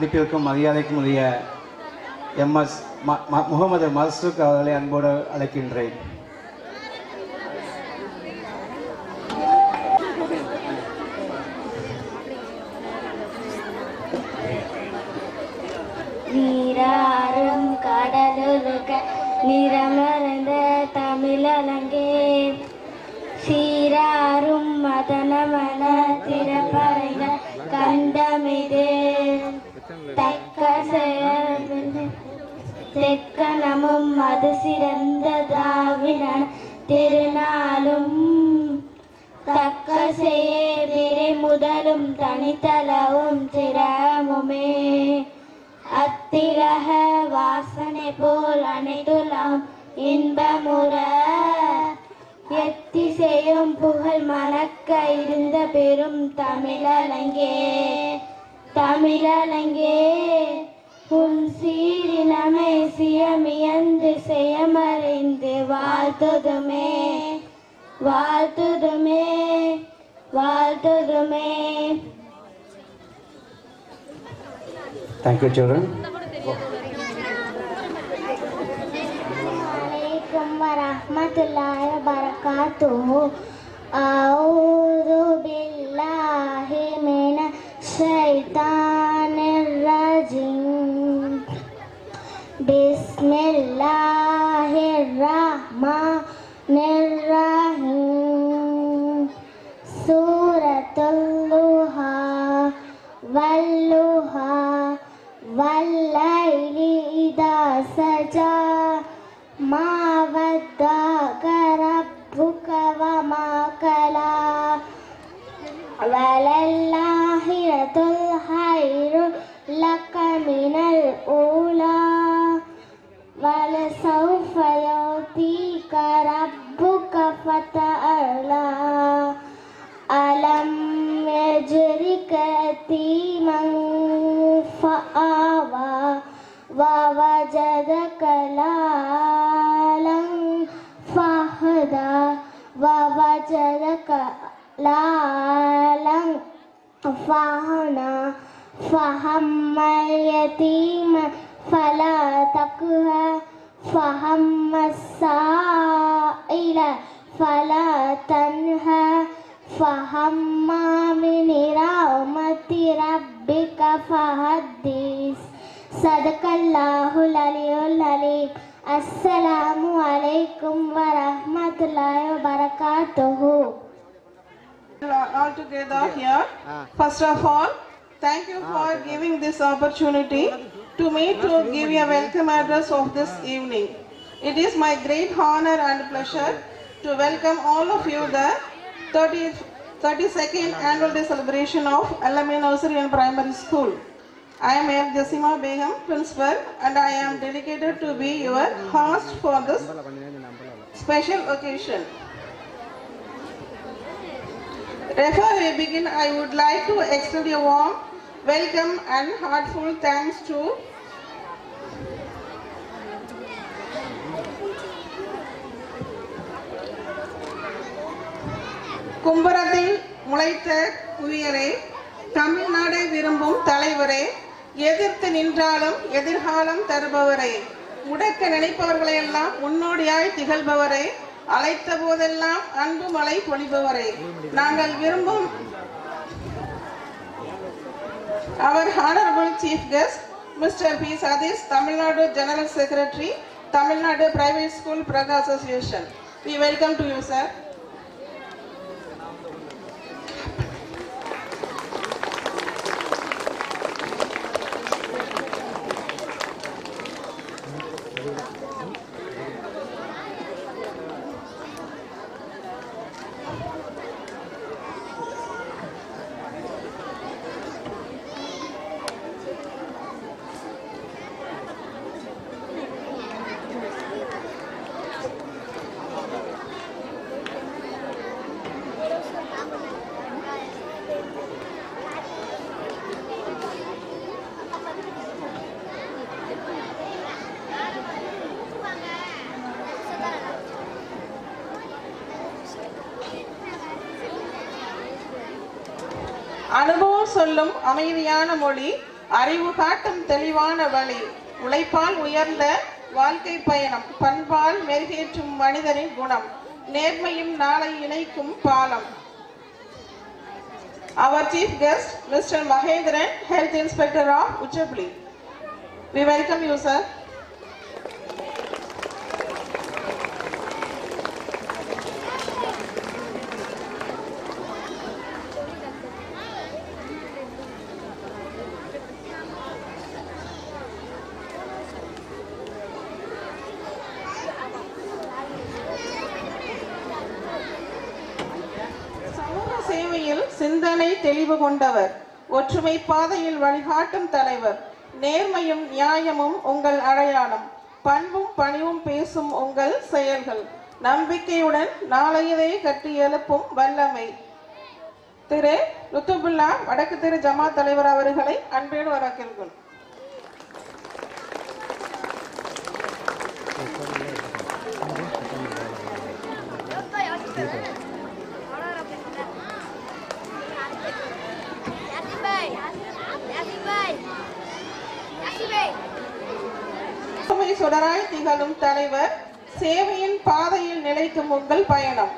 மதிப்பிற்கும் மரியாதைக்கும் உரிய எம்எஸ் முகமது மர்சூக் அவர்களை அன்போடு அழைக்கின்றேன். நீராறும் கடலுருக நிறமறந்த தமிழலங்கே சீராறும் மதனமன திறப்பறைந்த கண்டமிது தக்க தெக்கணமும் அது சிறந்த திராவிடன் திருநாளும் தக்க செய்ய முதலும் தனித்தளவும் திறமுமே அத்திரக வாசனை போல் அனைத்துலாம் இன்பமுற எத்திசையும் புகழ் மணக்க இருந்த பெரும் தமிழலங்கே தமிழலங்கே உன் சீரினமை சியமியந்து செய்யமறைந்து வாழ்த்துதுமே வாழ்த்துதுமே வாழ்த்துதுமே. Thank you, children. Assalamualaikum warahmatullahi wabarakatuh. A'udzu billahi minasy syaithanir rajim. Bismillahirrahmanirrahim. Suratul Duha wal-Duha wal-laili idza saja ma waddaka rabbuka wa ma qala walal-akhiratul khairu laka minal ula walasawfa yu'tika rabbuka fata'ala alam yajrika yatiman fa'awa wa wajadaka lalan fahda wa wajadaka lalan fahna fahammal yatima fala taqha fahammas sa'ila fala tanha fahamma min rahmati rabbika fahaddis. Sadaqallahul aliyyul alim. Assalamu alaikum warahmatullahi wabarakatuh. All together here. First of all, thank you for giving this opportunity to me to give you a welcome address of this evening. It is my great honor and pleasure to welcome all of you the 32nd annual day celebration of Al-Amin Nursery and Primary School. I am M. Jasima Begum, Principal, and I am dedicated to be your host for this special occasion. Before we begin, I would like to extend a warm welcome and heartfelt thanks to கும்பரத்தில் முளைத்த குவியரே, தமிழ்நாடை விரும்பும் தலைவரே, எதிர்த்து நின்றாலும் எதிர்காலம் தருபவரே, முடக்க நினைப்பவர்களையெல்லாம் முன்னோடியாய் திகழ்பவரே, அழைத்த போதெல்லாம் அன்பு மழை பொழிபவரே, நாங்கள் விரும்பும் our honorable chief guest Mr. P. Sadish, Tamil Nadu General Secretary, Tamil Nadu Private School Praga Association. We welcome to you, sir. அனுபவம் சொல்லும் அமைதியான மொழி, அறிவு காட்டும் தெளிவான வழி, உழைப்பால் உயர்ந்த வாழ்க்கை பயணம், பண்பால் மெருகேற்றும் மனிதனின் குணம், நேர்மையும் நாளை இணைக்கும் பாலம். Our chief guest, Mr. Mahendran, Health Inspector of Uchapli. We welcome you, sir. சேவையில் சிந்தனை தெளிவு கொண்டவர், ஒற்றுமை பாதையில் வழிகாட்டும் தலைவர், நேர்மையும் நியாயமும் உங்கள் அடையாளம், பண்பும் பணிவும் பேசும் உங்கள் செயல்கள், நம்பிக்கையுடன் நாளையதை கட்டி எழுப்பும் வல்லமை. திரு லுத்துபுல்லா வடக்கு திரு ஜமாத் தலைவர் அவர்களை அன்போடு வரவேற்கிறோம். சுடராய் திகழும் தலைவர், சேவையின் பாதையில் நிலைக்கும் உங்கள் பயணம்,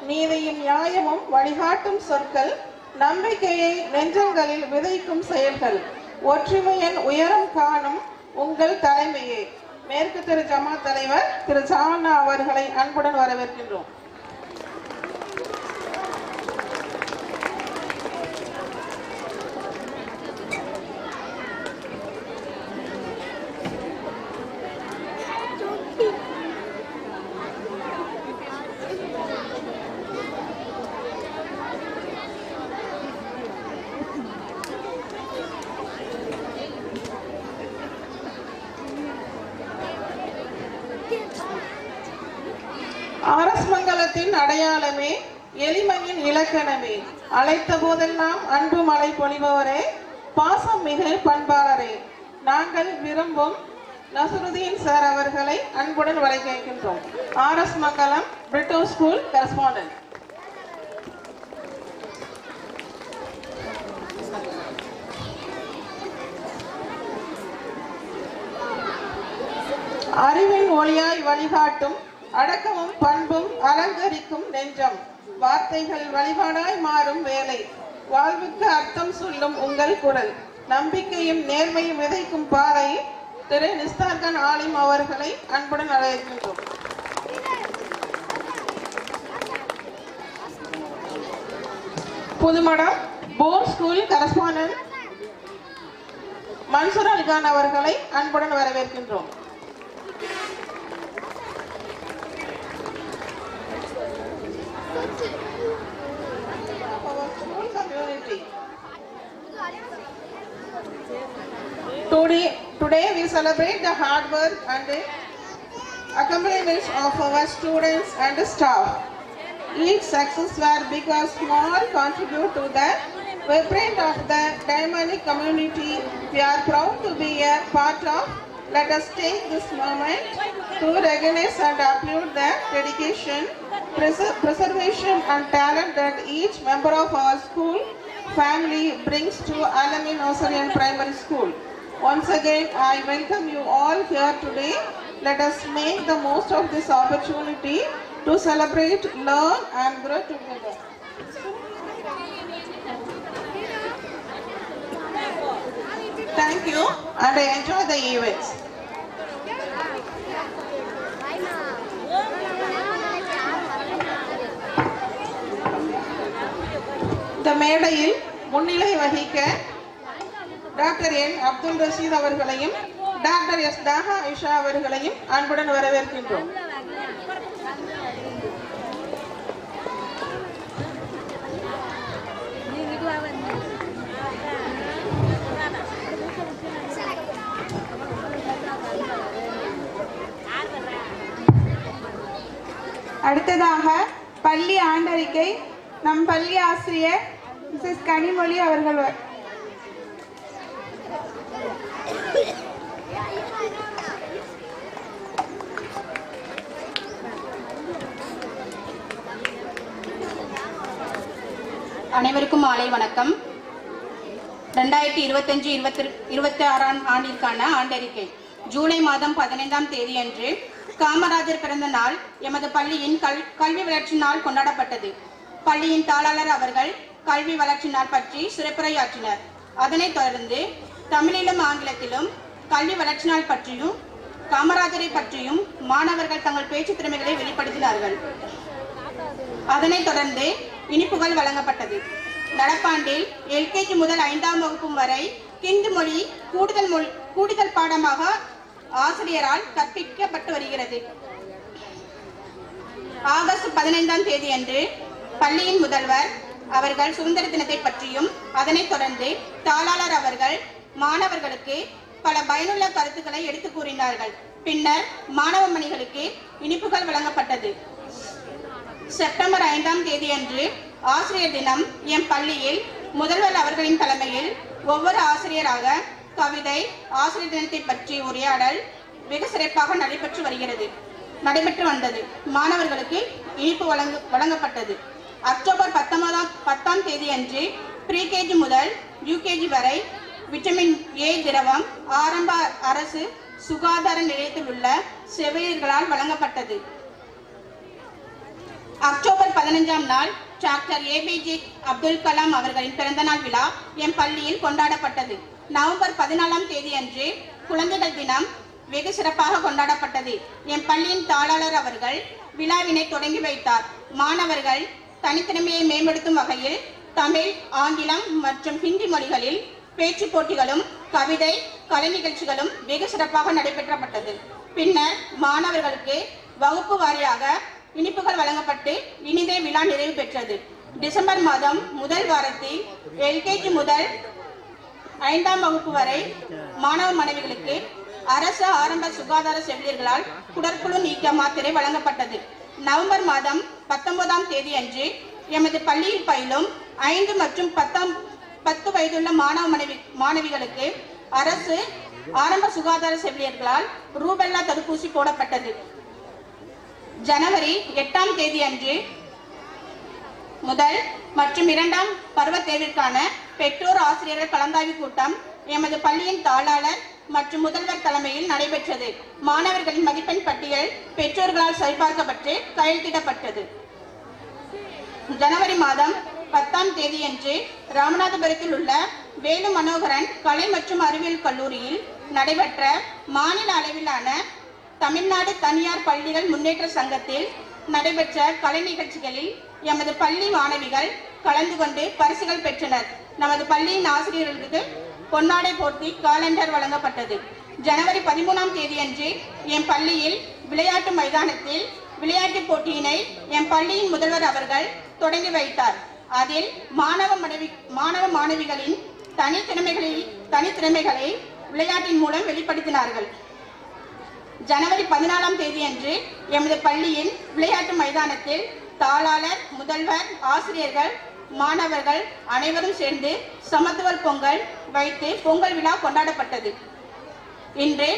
நீதியும் நியாயமும் வழிகாட்டும் சொற்கள், நம்பிக்கையை நெஞ்சங்களில் விதைக்கும் செயல்கள், ஒற்றுமையின் உயரம் காணும் உங்கள் தலைமையே. மேற்கு திரு ஜமாத் தலைவர் திரு ஜானா அவர்களை அன்புடன் வரவேற்கின்றோம். ஆர்எஸ் மங்கலத்தின் அடையாளமே, எளிமையின் இலக்கணமே, அழைத்த போதெல்லாம் அன்பு மழை பொழிபவரே, பாசம் மிகு பண்பாளரே, நாங்கள் விரும்பும் நசுருதீன் சார் அவர்களை அன்புடன் வரவேற்கின்றோம். ஆர்எஸ் மங்கலம் பிரிட்டோ ஸ்கூல் கரஸ்பாண்டன்ட். அறிவின் ஒளியாய் வழிகாட்டும், அடக்கமும் பண்பும் அலங்கரிக்கும் நெஞ்சம், வார்த்தைகள் வழிபாடாய் மாறும் வேலை, வாழ்வுக்கு அர்த்தம் சொல்லும் உங்கள் குரல், நம்பிக்கையும் நேர்மையும் விதைக்கும் பாதை, திரு நிஸ்தார்கன் ஆலிம் அவர்களை அன்புடன் வரவேற்கின்றோம். Pudumadam port school correspondent Mansoor Alikhan அவர்களை அன்புடன் வரவேற்கின்றோம். Today we celebrate the hard work and accomplishments of our students and staff. Each success were big or small contribute to the vibrant of the dynamic community we are proud to be a part of. Let us take this moment to recognize and applaud the dedication, preservation and talent that each member of our school family brings to Al-Amin Nursery and Primary School. Once again, I welcome you all here today. Let us make the most of this opportunity to celebrate, learn and grow together. Thank you and enjoy the events. இந்த மேடையில் முன்னிலை வகிக்க doctor என் அப்துல் ரஷீத் அவர்களையும் doctor S Taha Isha அவர்களையும் அன்புடன் வரவேற்கின்றோம். அடுத்ததாக பள்ளி ஆண்டறிக்கை நம் பள்ளி ஆசிரியர் மிஸ்ஸஸ் கனிமொழி அவர்கள். அனைவருக்கும் மாலை வணக்கம். 2025-26 ஆண்டிற்கான ஆண்டறிக்கை. ஜூலை மாதம் 15ஆம் தேதியன்று காமராஜர் பிறந்த நாள் எமது பள்ளியின் கல்வி வளர்ச்சி நாள் கொண்டாடப்பட்டது. பள்ளியின் தாளாளர் அவர்கள் கல்வி வளர்ச்சி நாள் பற்றி சிறப்புரையாற்றினர். அதனைத் தொடர்ந்து தமிழிலும் ஆங்கிலத்திலும் கல்வி வளர்ச்சி நாள் பற்றியும் காமராஜரை பற்றியும் மாணவர்கள் தங்கள் பேச்சு திறமைகளை வெளிப்படுத்தினார்கள். அதனைத் தொடர்ந்து இனிப்புகள் வழங்கப்பட்டது. நடப்பாண்டில் LKG முதல் 5ஆம் வகுப்பு வரை ஹிந்தி மொழி கூடுதல் பாடமாக ஆசிரியரால் கற்பிக்கப்பட்டு வருகிறது. ஆகஸ்ட் 15ஆம் தேதியன்று பள்ளியின் முதல்வர் அவர்கள் சுதந்திர தினத்தை பற்றியும் அதனைத் தொடர்ந்து தாளாளர் அவர்கள் மாணவர்களுக்கு பல பயனுள்ள கருத்துக்களை எடுத்து கூறினார்கள். பின்னர் மாணவ மணிகளுக்கு இனிப்புகள் வழங்கப்பட்டது. செப்டம்பர் 5ஆம் தேதியன்று ஆசிரியர் தினம் எம் பள்ளியில் முதல்வர் அவர்களின் தலைமையில் ஒவ்வொரு ஆசிரியராக கவிதை, ஆசிரியர் தினத்தை பற்றி உரையாடல் வெகு சிறப்பாக நடைபெற்று வந்தது. மாணவர்களுக்கு இனிப்பு வழங்கப்பட்டது. அக்டோபர் 10ஆம் தேதியன்று ப்ரீகேஜி முதல் UKG வரை விட்டமின் A திரவம் ஆரம்ப அரசு சுகாதார நிலையத்தில் உள்ள செவிலியர்களால் வழங்கப்பட்டது. அக்டோபர் 15ஆம் நாள் டாக்டர் APJ அப்துல் கலாம் அவர்களின் பிறந்தநாள் விழா எம் பள்ளியில் கொண்டாடப்பட்டது. நவம்பர் 14ஆம் தேதியன்று குழந்தைகள் தினம் வெகு சிறப்பாக கொண்டாடப்பட்டது. எம் பள்ளியின் தாளாளர் அவர்கள் விழாவினை தொடங்கி வைத்தார். மாணவர்கள் தனித்திறமையை மேம்படுத்தும் வகையில் தமிழ், ஆங்கிலம் மற்றும் ஹிந்தி மொழிகளில் பேச்சு போட்டிகளும் கவிதை, கலை நிகழ்ச்சிகளும் வெகு சிறப்பாக நடைபெற்றப்பட்டது. பின்னர் மாணவர்களுக்கு வகுப்பு வாரியாக இனிப்புகள் வழங்கப்பட்டு இனிதே விழா நிறைவு பெற்றது. டிசம்பர் மாதம் முதல் வாரத்தில் LKG முதல் 5ஆம் வகுப்பு வரை மாணவ மாணவிகளுக்கு அரசு ஆரம்ப சுகாதார செவிலியர்களால் குடற்புழு நீக்க மாத்திரை வழங்கப்பட்டது. நவம்பர் மாதம் 19ஆம் தேதியன்று எமது பள்ளியில் பயிலும் 5 மற்றும் 10 வயதுள்ள மாணவிகளுக்கு அரசு ஆரம்ப சுகாதார செவிலியர்களால் ரூபெல்லா தடுப்பூசி போடப்பட்டது. ஜனவரி 8ஆம் தேதியன்று முதல் மற்றும் 2ஆம் பருவ தேர்விற்கான பெற்றோர் ஆசிரியர்கள் கலந்தாய்வு கூட்டம் எமது பள்ளியின் தாளாளர் மற்றும் முதல்வர் தலைமையில் நடைபெற்றது. மாணவர்களின் மதிப்பெண் பட்டியல் பெற்றோர்களால் சரிபார்க்கப்பட்டு கையெழுத்திடப்பட்டது. ஜனவரி மாதம் 10ஆம் தேதியன்று ராமநாதபுரத்தில் உள்ள வேலு மனோகரன் கலை மற்றும் அறிவியல் கல்லூரியில் நடைபெற்ற மாநில அளவிலான தமிழ்நாடு தனியார் பள்ளிகள் முன்னேற்ற சங்கத்தில் நடைபெற்ற கலை நிகழ்ச்சிகளில் எமது பள்ளி மாணவிகள் கலந்து கொண்டு பரிசுகள் பெற்றனர். நமது பள்ளியின் ஆசிரியர்களுக்கு பொன்னாடை போர்த்தி காலண்டர் வழங்கப்பட்டது. ஜனவரி 13ஆம் தேதியன்று எம் பள்ளியில் விளையாட்டு மைதானத்தில் விளையாட்டு போட்டியினை எம் பள்ளியின் முதல்வர் அவர்கள் தொடங்கி வைத்தார். அதில் மாணவ மாணவிகளின் தனித்திறமைகளை விளையாட்டின் மூலம் வெளிப்படுத்தினார்கள். ஜனவரி 14ஆம் தேதியன்று எமது பள்ளியின் விளையாட்டு மைதானத்தில் தாளாளர், முதல்வர், ஆசிரியர்கள், மாணவர்கள் அனைவரும் சேர்ந்து சமத்துவர் பொங்கல் வைத்து பொங்கல் விழா கொண்டாடப்பட்டது. இன்று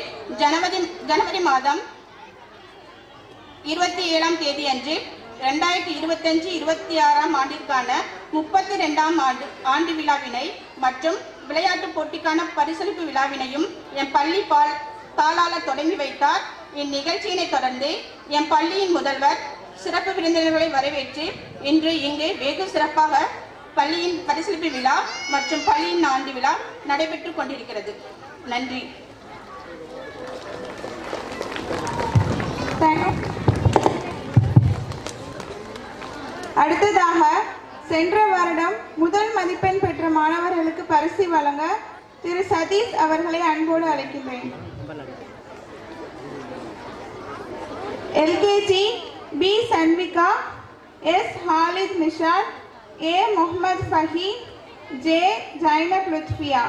ஜனவரி மாதம் 27ஆம் தேதியன்று 2025-26ஆம் ஆண்டிற்கான 32ஆம் ஆண்டு விழாவினை மற்றும் விளையாட்டு போட்டிக்கான பரிசளிப்பு விழாவினையும் எம் பள்ளி தாளாளர் தொடங்கி வைத்தார். இந்நிகழ்ச்சியினை தொடர்ந்து எம் பள்ளியின் முதல்வர் சிறப்பு விருந்தினர்களை வரவேற்று இன்று இங்கு வெகு சிறப்பாக பள்ளியின் பரிசளிப்பு விழா மற்றும் பள்ளியின் ஆண்டு விழா நடைபெற்றுக் கொண்டிருக்கிறது. நன்றி. அடுத்ததாக சென்ற வருடம் முதல் மதிப்பெண் பெற்ற மாணவர்களுக்கு பரிசு வழங்க திரு சதீஷ் அவர்களை அன்போடு அழைக்கின்றேன். LKG B Sanvika, S Halith Nishad, A Muhammad Fahi, J Zainab Luthfiya.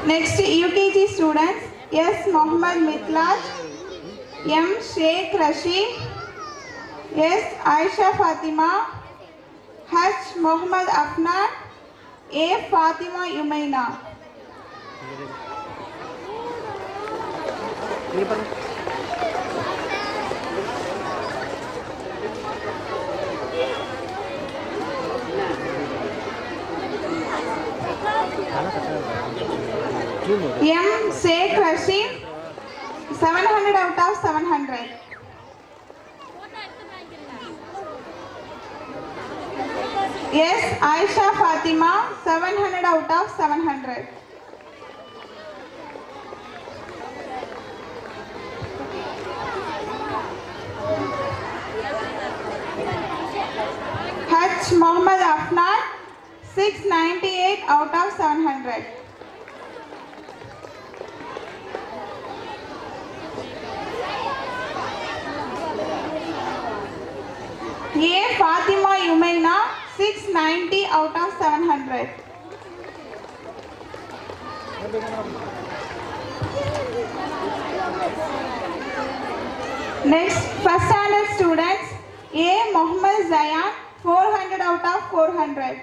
Next UKG students, S. Mohammed Mitlaj, M. Sheikh Rashid, S. Aisha Fatima, H. Mohammed Afnan, A. Fatima Umaina. M. Sheikh Rashid, 700 out of 700. Yes, Aisha Fatima, 700 out of 700. H. Mohammed Afnan, 698 out of 700. A. Fatima Umaina, 690 out of 700. Next, first standard students, A. Mohammed Zayan, 400 out of 400.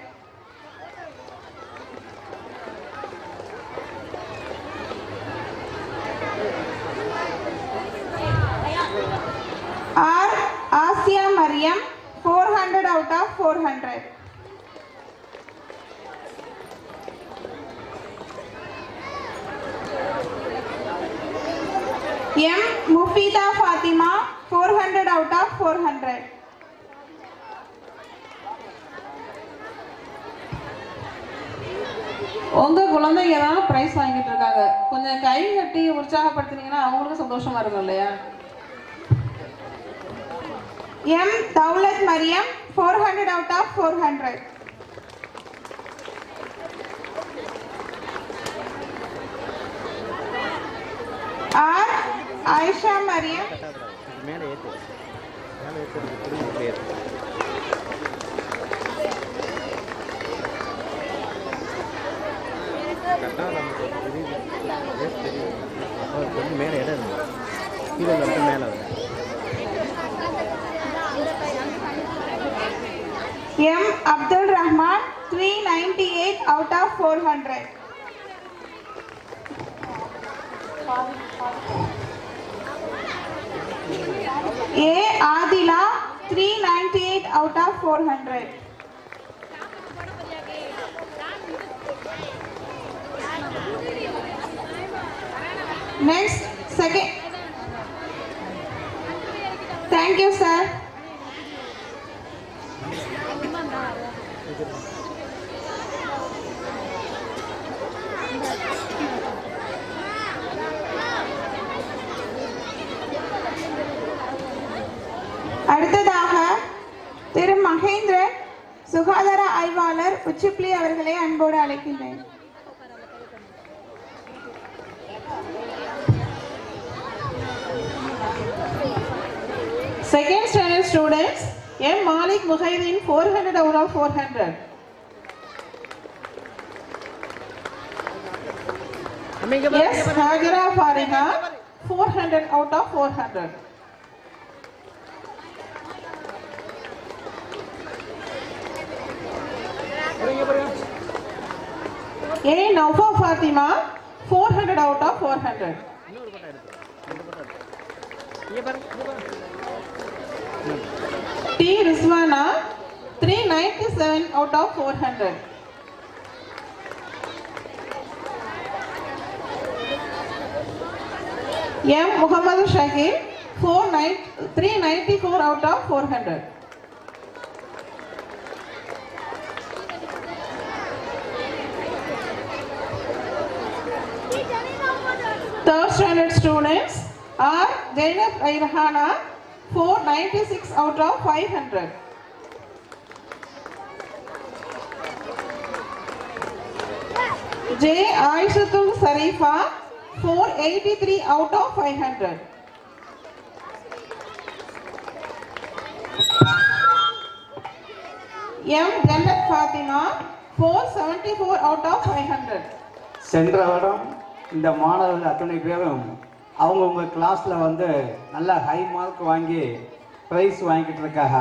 R. Asia Mariam, 400 out of 400. M. Mufida Fatima, 400 out of 400. உங்க குழந்தைங்க தான் price வாங்கிட்டு இருக்காங்க. கொஞ்சம் கை கட்டி உற்சாகப்படுத்தினீங்கன்னா அவங்களுக்கும் சந்தோஷமா இருக்கும் இல்லையா? M. Daulat Mariam, 400 out of 400. R. Aisha Mariam, M. Abdul Rahman, 398 out of 400. A. Adila, 398 out of 400. Next, second. Thank you, sir. அடுத்ததாக திரு மகேந்திரன் சுகாதார ஆய்வாளர் உச்சிப்புலி அவர்களை அன்போடு அழைக்கின்றேன். Second standard students, M. Malik Muhaydin, 400 out of 400. Yes, Hajara Fariha, 400 out of 400. A. Naufa Fatima, 400 out of 400. T. Rizwana, 397 out of 400. M. Muhammad Shakir, 394 out of 400. Third standard students are Zainab Airhana, 496 out of 500. J. Aishatul Sarifa, 483 out of 500. M. Jannat Fatima, 474 out of 500. சென்ற வருடம் இந்த மாணவர்கள் அத்தனை பேரும் அவங்கவுங்க கிளாஸில் வந்து நல்ல ஹை மார்க் வாங்கி ப்ரைஸ் வாங்கிக்கிட்டு இருக்காங்க.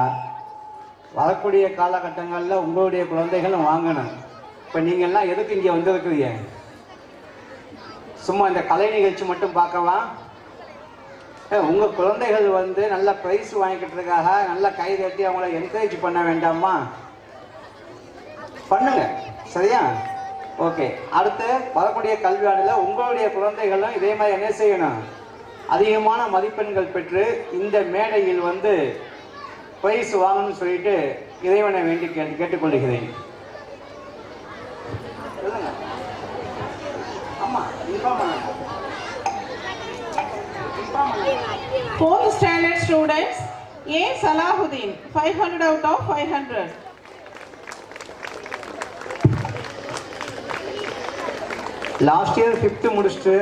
வரக்கூடிய காலகட்டங்களில் உங்களுடைய குழந்தைகளும் வாங்கணும். இப்போ நீங்கள்லாம் எதுக்கு இங்கே வந்திருக்கிறீங்க? சும்மா இந்த கலை நிகழ்ச்சி மட்டும் பார்க்கலாம்? உங்கள் குழந்தைகள் வந்து நல்ல ப்ரைஸ் வாங்கிக்கிட்டு இருக்காங்க, நல்லா கை தட்டி அவங்கள என்கரேஜ் பண்ண வேண்டாமா? பண்ணுங்க, சரியா? ஓகே. அடுத்து வரக்கூடிய கல்வியாண்டில் உங்களுடைய குழந்தைகளும் இதே மாதிரி என்ன செய்யணும்? அதிகமான மதிப்பெண்கள் பெற்று இந்த மேடையில் வந்து ப்ரைஸ் வாங்கணும்னு சொல்லிட்டு இறைவனை வேண்டி கேட்டுக்கொள்கிறேன். Fourth standard students, A. Salahuddin, 500 out of 500. Last year 5th முடிச்சுட்டு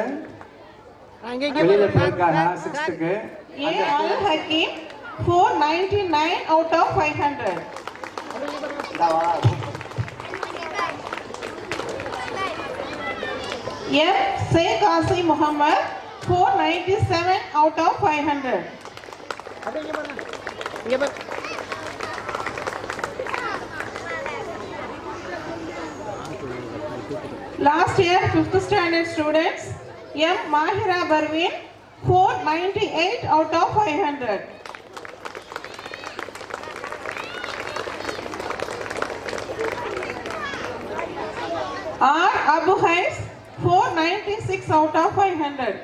வெளியில போயிருக்காங்க 6th. A. Al Hakim, 499 out of 500. M. Sheikh Asi Muhammad, 497 out of 500. Last year 5th standard students, M. Mahira Barwin, 498 out of 500. R. Abu Hais, 496 out of 500.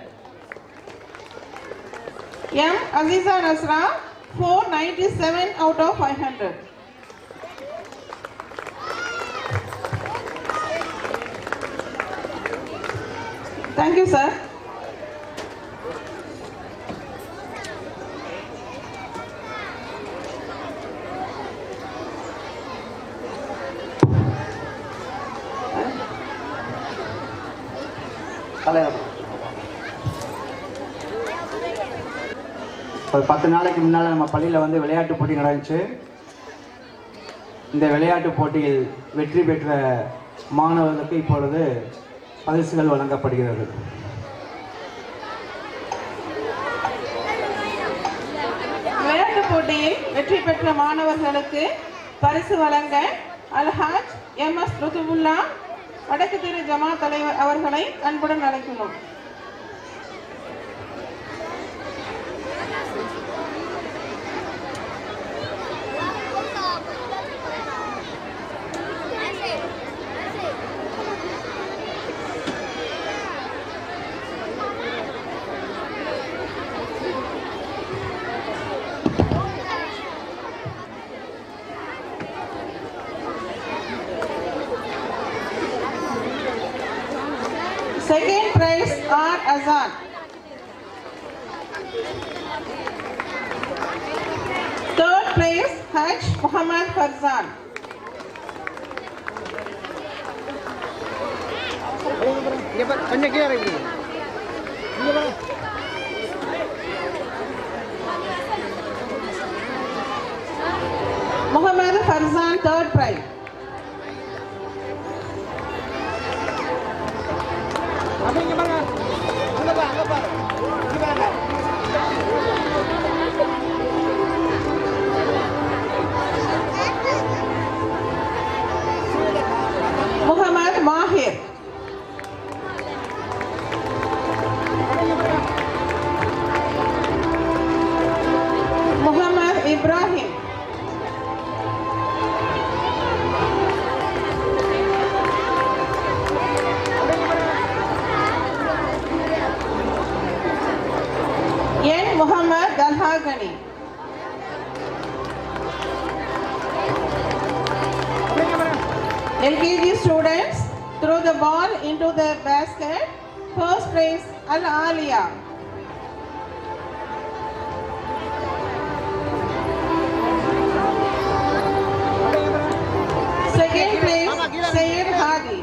M. Aziza Nasra, 497 out of 500. Thank you, sir. ஒரு 10 நாளைக்கு முன்னால் நம்ம பள்ளியில் வந்து விளையாட்டு போட்டி நடந்துச்சு. இந்த விளையாட்டு போட்டியில் வெற்றி பெற்ற மாணவர்களுக்கு இப்பொழுது பரிசுகள் வழங்கப்படுகிறது. விளையாட்டு போட்டியில் வெற்றி பெற்ற மாணவர்களுக்கு பரிசு வழங்க அல்ஹாஜ் MS ருதுபுல்லா வடக்கு திரு ஜமா தலைவர் அவர்களை அன்புடன் அழைக்கிறோம். Second prize R. Azan. Third prize Hajj Muhammad Farzan. Muhammad Farzan, third prize. Muhammad Mahir. Muhammad Ibrahim. N. Muhammad Dalhagani. LKG students throw the ball into the basket. First prize Al Aliya. Second place Sayyid Hadi.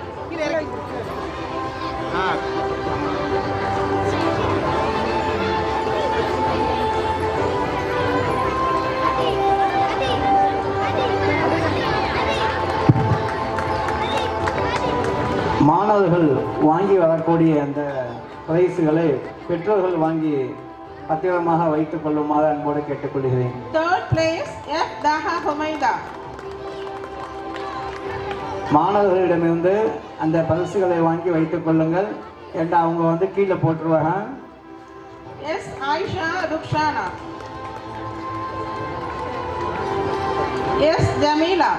மாணவர்கள் வாங்கி வரக்கூடிய அந்த பிரைஸுகளை பெற்றோர்கள் வாங்கி பத்திரமாக வைத்துக் கொள்ளுமாறு அன்போடு கேட்டுக்கொள்கிறேன். Third place, F. Daha Humaida. மாணவர்களிடமிருந்து அந்த பரிசுகளை வாங்கி வைத்துக் கொள்ளுங்கள் என்று அவங்க வந்து கீழே போட்டுருவாங்க. S. Aisha Rukshana. S. Jamila.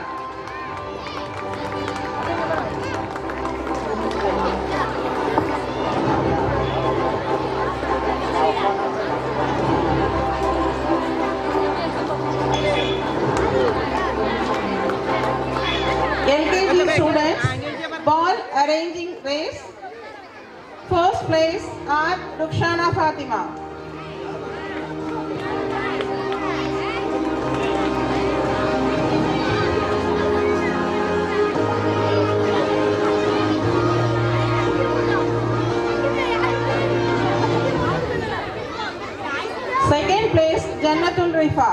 LKG students, ball arranging race. First place are Rukshana Fatima. Second place, Jannatul Rifa.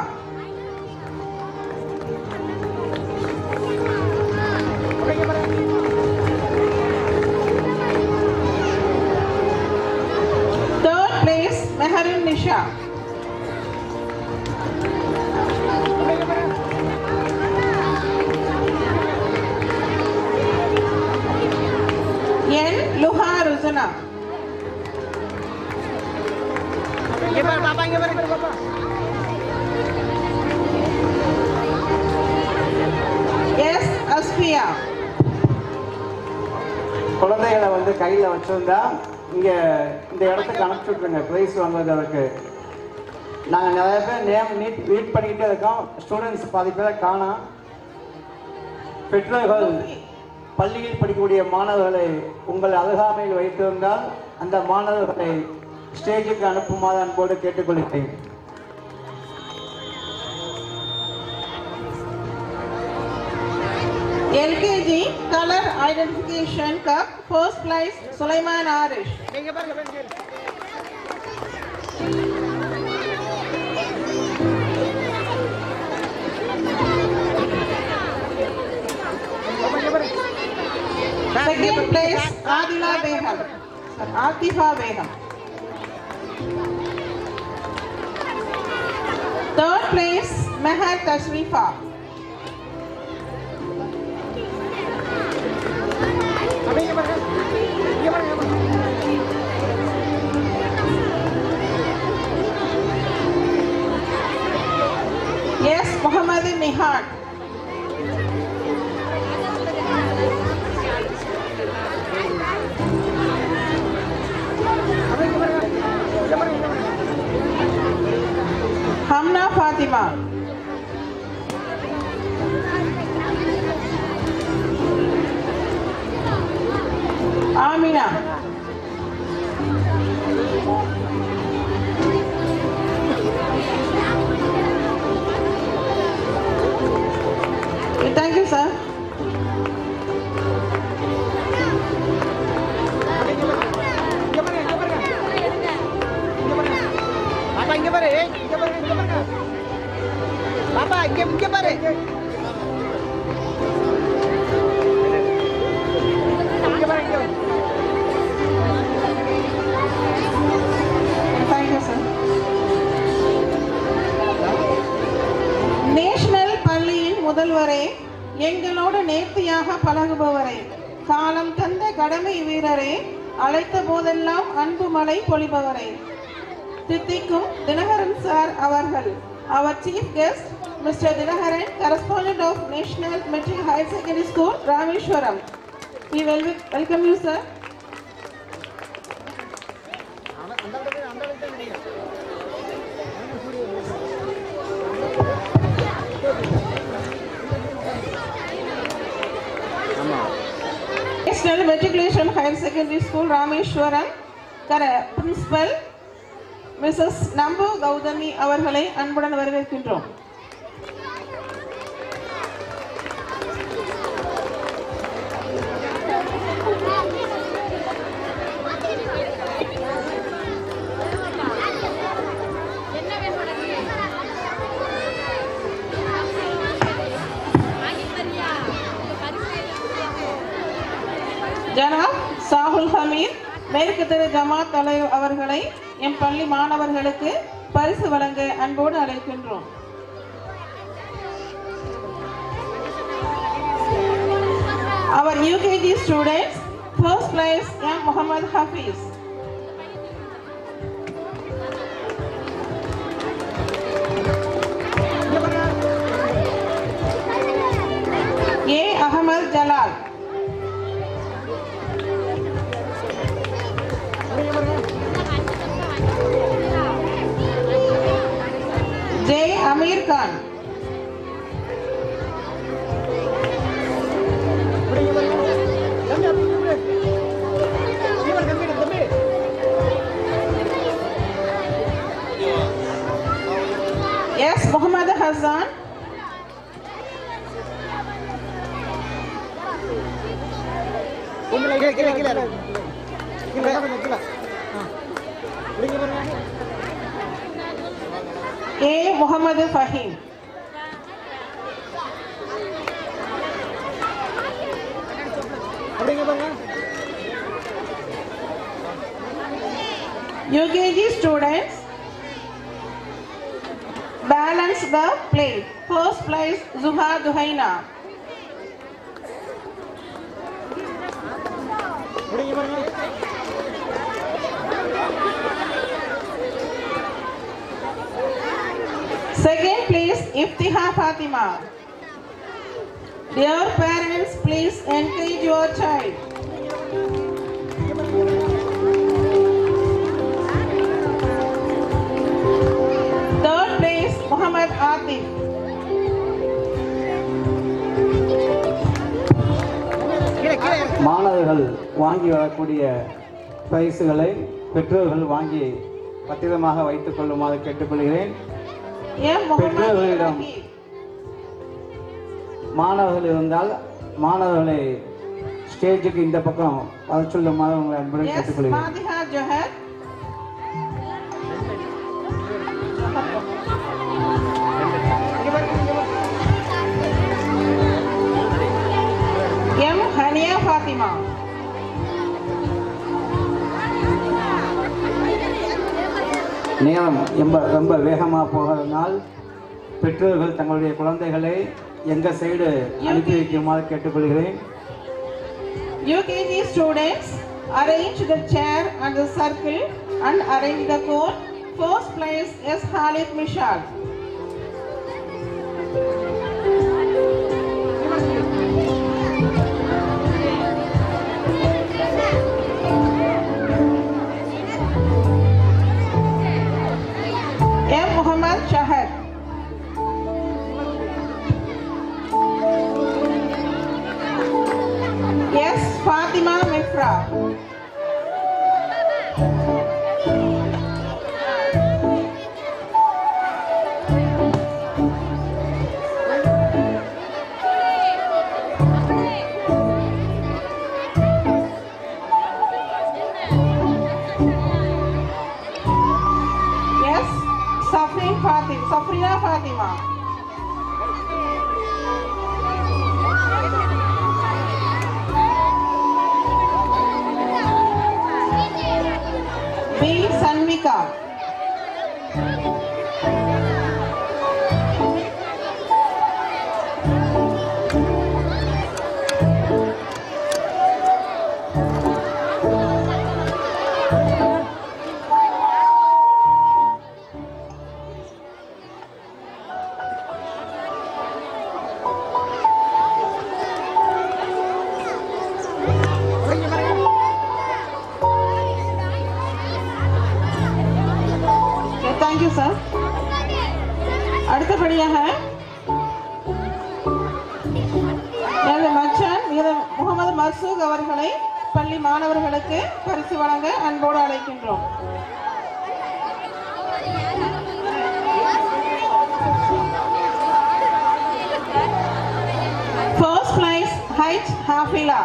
Third place, Meharun Nisha. N. Luha Ruzana. S. Asfiya. குழந்தைகளை வந்து கையில் வச்சுருந்தா இங்கே இந்த இடத்துக்கு அனுப்பிச்சி விட்ருங்க ப்ரைஸ் வாங்குவதற்கு. நாங்கள் நிறைய பேர் நேம் ரீட் பண்ணிக்கிட்டே இருக்கோம். ஸ்டூடெண்ட்ஸ் பாதி பேரை காணோம். பெற்றோர்கள் பள்ளியில் படிக்கக்கூடிய மாணவர்களை உங்கள் அருகாமையில் வைத்திருந்தால் அந்த மாணவர்களை ஸ்டேஜுக்கு அனுப்புமாறு அன்போடு கேட்டுக்கொள்கிறேன். LKG Color Identification Cup. First place, Sulaiman Arish. Second place, Adila Beham. Atifa Beham. Third place, Meher Tashrifa. Yes, Muhammad Nihad. Hamna Fatima. Amina. Thank you, sir. Thank you, sir. National பள்ளியின் முதல்வரே, எங்களோடு நேர்த்தியாக பழகுபவரே, காலம் தந்த கடமை வீரரே, அழைத்த போதெல்லாம் அன்பு மழை பொழிபவரே, தித்திக்கும் தினகரன் சார் அவர்கள், our chief guest, Mr. Dinakaran, correspondent of National Metric Higher Secondary School, Rameshwaram. We will welcome you, sir. National Matriculation Higher Secondary School, Rameshwaram, Principal Mrs. Nambu Gaudami அவர்களை அன்புடன் வரவேற்கின்றோம். Janab அப்துல் ஹமீத் மேற்கு தெரு ஜமாத் தலைவர் அவர்களை எம் பள்ளி மாணவர்களுக்கு பரிசு வழங்க அன்போடு அழைக்கின்றோம். Our UKG students, first place M. Muhammad Hafiz. A. Ahmad Jalal. J. Amir Khan. S. Muhammad Hassan. A. Muhammad Fahim. UKG students, balance the plate. First place Zuha Duhaina. Second place Iftiha Fatima. Dear parents, please encourage your child. Third place Muhammad Atif. மாணவர்கள் வாங்கி வரக்கூடிய பரிசுகளை பெற்றோர்கள் வாங்கி பத்திரமாக வைத்துக் கொள்ளுமாறு கேட்டுக்கொள்கிறேன். M. Muhammad பெற்றோர்களிடம் Atif. மாணவர்கள் இருந்தால் மாணவர்களை ஸ்டேஜுக்கு இந்த பக்கம் வர சொல்லுமாறு உங்களை அன்புடன் Yes, கேட்டுக்கொள்கிறேன். Fatiha Johar. M. Hania Fatima. நேரம் ரொம்ப வேகமாக போகிறதுனால் பெற்றோர்கள் தங்களுடைய குழந்தைகளை எங்கள் சைடு அனுப்பி வைக்குமாறு கேட்டுக்கொள்கிறேன். UKG students, arrange the chair and the circle and arrange the cone. First place is Khalid Mishal. M. Muhammad Shahad. Yes, Fatima Mifra. Yes, Safrina Fatima. B. Sanvika. Okay, thank you, sir. அடுத்தபடியாக எனது மச்சான் முகமது மர்சூக் அவர்களை பள்ளி மாணவர்களுக்கு பரிசு வழங்க அன்போடு அழைக்கின்றோம். First place Hajj Hafila.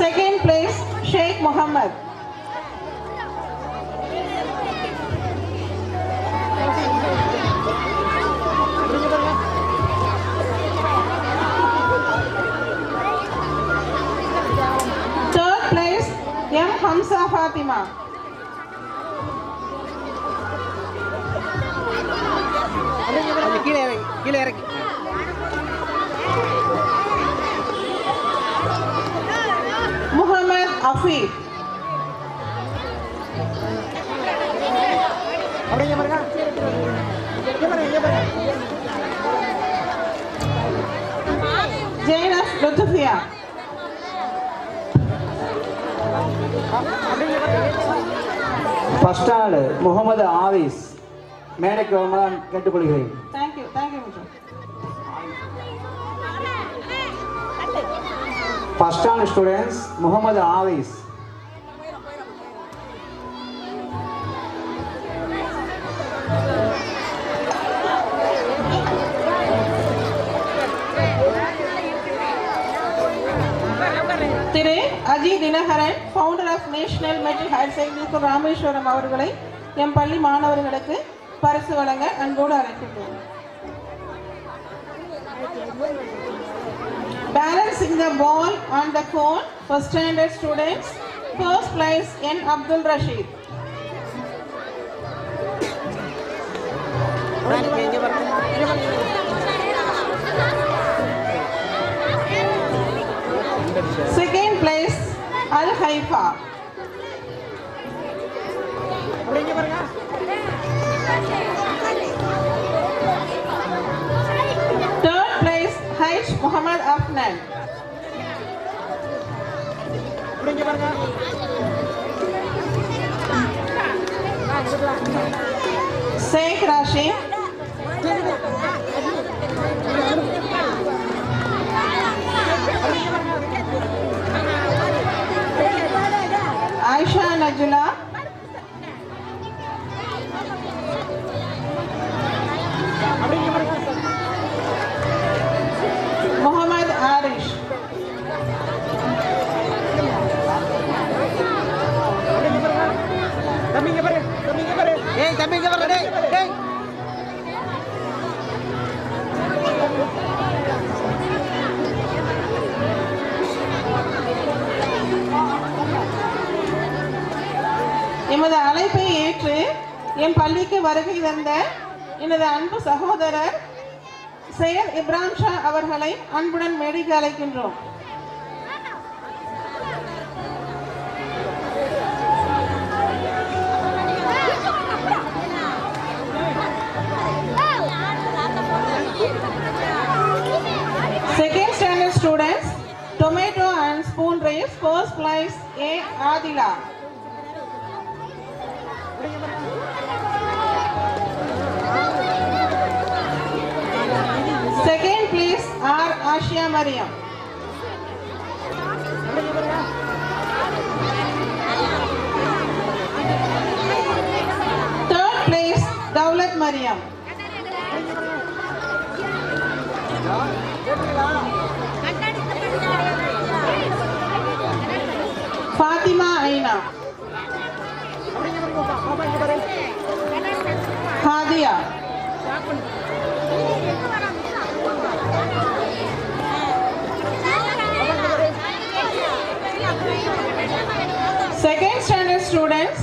Second place Sheikh Muhammad. Fathima. கீழே இறக்கி முகமது அஃபீப். அப்படியே பாருங்க ஜெய்னஸ் லுத்ஃபியா. ஃபர்ஸ்ட் ஆள் முகமது ஆவிஸ். மேடைக்கு வருமாறு கேட்டுக்கொள்கிறேன். Thank you mister. ஃபர்ஸ்ட் ஆள் students Muhammad Avis. Thiru Aji Dinakaran, founder of national matric higher secondary school Rameswaram அவர்களை எம் பள்ளி மாணவர்களுக்கு பரிசு வழங்க அன்போடு அழைக்கின்றோம். Balancing the ball on the court for standard students, first place N. Abdul Rashid. Second place Al Haifa. Third place Haj Muhammad Afnan. Sheikh Rashid. Aisha Najula. Muhammad Arish. தம்பிங்க பாரு டேய் எமது அழைப்பை ஏற்று என் பள்ளிக்கு வருகை தந்த எனது அன்பு சகோதரர் சையத் இப்ராஹிம் ஷா அவர்களை அன்புடன் மேடைக்கு அழைக்கின்றோம். Second standard students, tomato and spoon race, first place A. Adila. Second place R. Ashia Mariam. Third place Daulat Mariam. Fatima Aina. Hadia. Second standard students,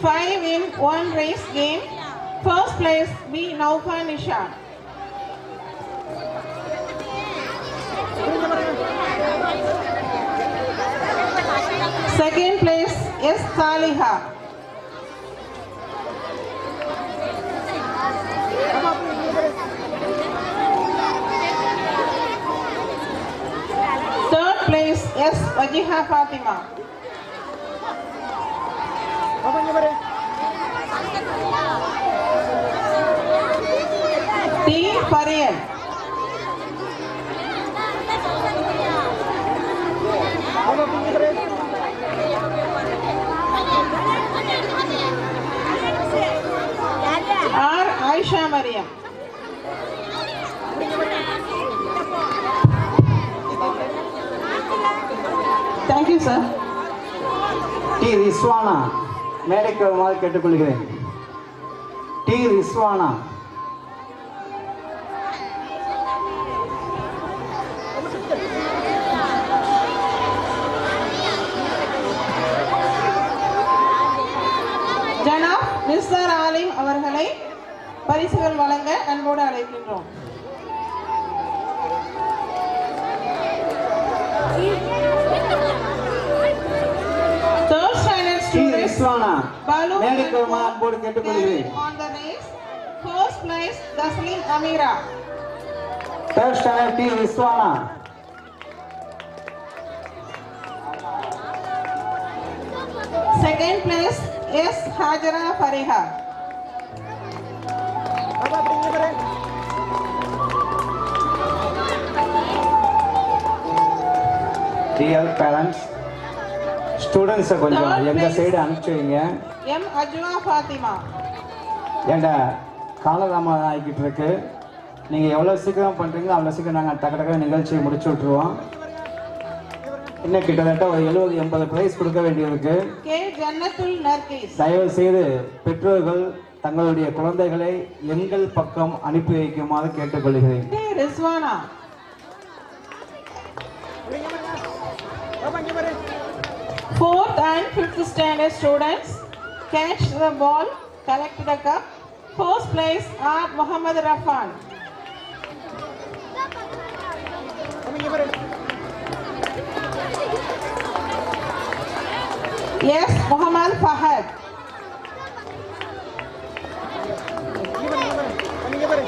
5 in 1 race game. First place B. Naufa Nishan. Second place S. Saliha. Third place S. Wajiha Fatima. T. Farian. R. Aisha Mariam. Thank you, sir. T Rizwana. மேடைக்கு வருமாறு கேட்டுக்கொள்கிறேன். T Rizwana. அவர்களை பரிசுகள் வழங்க அன்போடு அழைக்கின்றோம். Third standard students விஸ்வானா Balu மேடைக்கு அன்போடு கேட்டுக்கொள்கிறேன். on the race. First place Taslim Amira. Third standard D Vishwana. Second place S Hajara Fariha. பாப்பா அப்படிங்க பாரு. டியர் பேரண்ட்ஸ், ஸ்டூடெண்ட்ஸை கொஞ்சம் எங்கள் சைடு அனுப்பிச்சு வைங்க. M Ajwa Fatima. ஏண்டா காலதாமதம் ஆகிக்கிட்டு இருக்கு. நீங்கள் எவ்வளோ சீக்கிரம் பண்ணுறீங்களோ அவ்வளோ சீக்கிரம் நாங்கள் டக்கு நிகழ்ச்சியை முடிச்சு விட்ருவோம். இன்னும் கிட்டத்தட்ட ஒரு 70-80 ப்ரைஸ் கொடுக்க வேண்டியிருக்கு. K Jannatul Narkis. தயவு செய்து பெற்றோர்கள் தங்களுடைய குழந்தைகளை எங்கள் பக்கம் அனுப்பி வைக்குமாறு கேட்டுக்கொள்கிறேன். K Rizwana. அப்படிங்க பாருங்க. பாப்பா இங்க பாரு. 4th and 5th standard students catch the ball, collect the cup. First place R Muhammad Rafan. அப்படிங்க பாரு. Yes Muhammad Fahad. அப்படிங்க பாரு.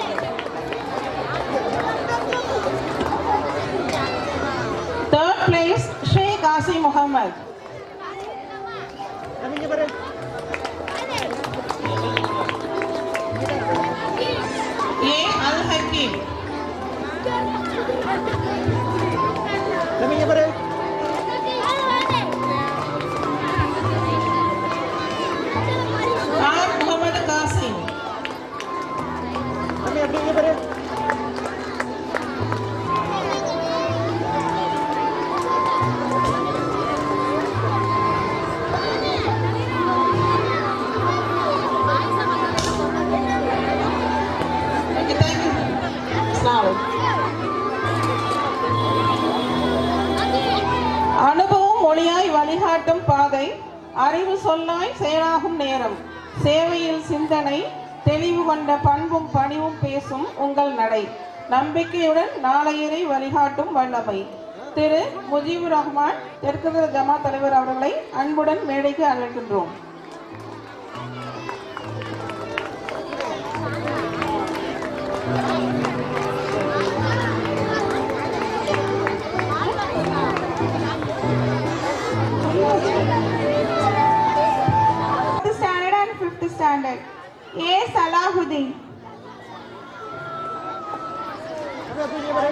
Third place Sheikh Asim Muhammad. அப்படிங்க பாரு. A Al Hakim. அப்படிங்க பாரு. R Muhammad Qasim. அப்படிங்க பாரு. Okay, thank you. Assalamu alaikum. அனுபவம் மொழியாய் வழிகாட்டும் பாதை, அறிவு சொல்லாய் செயலாகும் நேரம், சேவையில் சிந்தனை, தெளிவு கொண்ட பண்பும் பணிவும் பேசும் உங்கள் நடை, நம்பிக்கையுடன் நாளையரை வழிகாட்டும் வல்லமை. திரு முஜிபுர் ரஹ்மான் தெற்கு ஜமாத் தலைவர் அவர்களை அன்புடன் மேடைக்கு அழைக்கின்றோம். Standard and 5th standard. A Salahuddin. அப்படிங்க பாரு.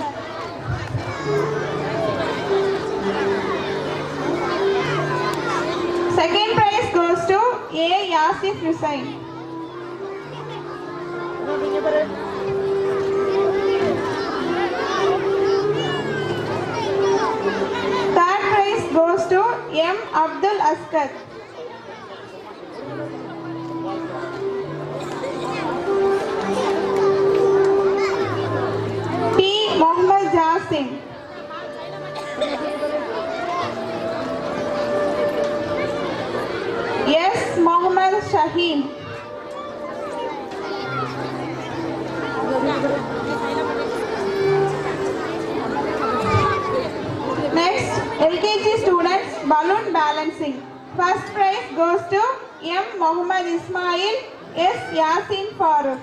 Second prize goes to A Yasif Hussain. அப்படிங்க பாரு. Third prize goes to M Abdul Askar. T Mohammad Jasim. S Mohammad Shaheen. Next, LKG students balloon balancing. First prize goes to M Mohammad Ismail, S Yasin Farooq.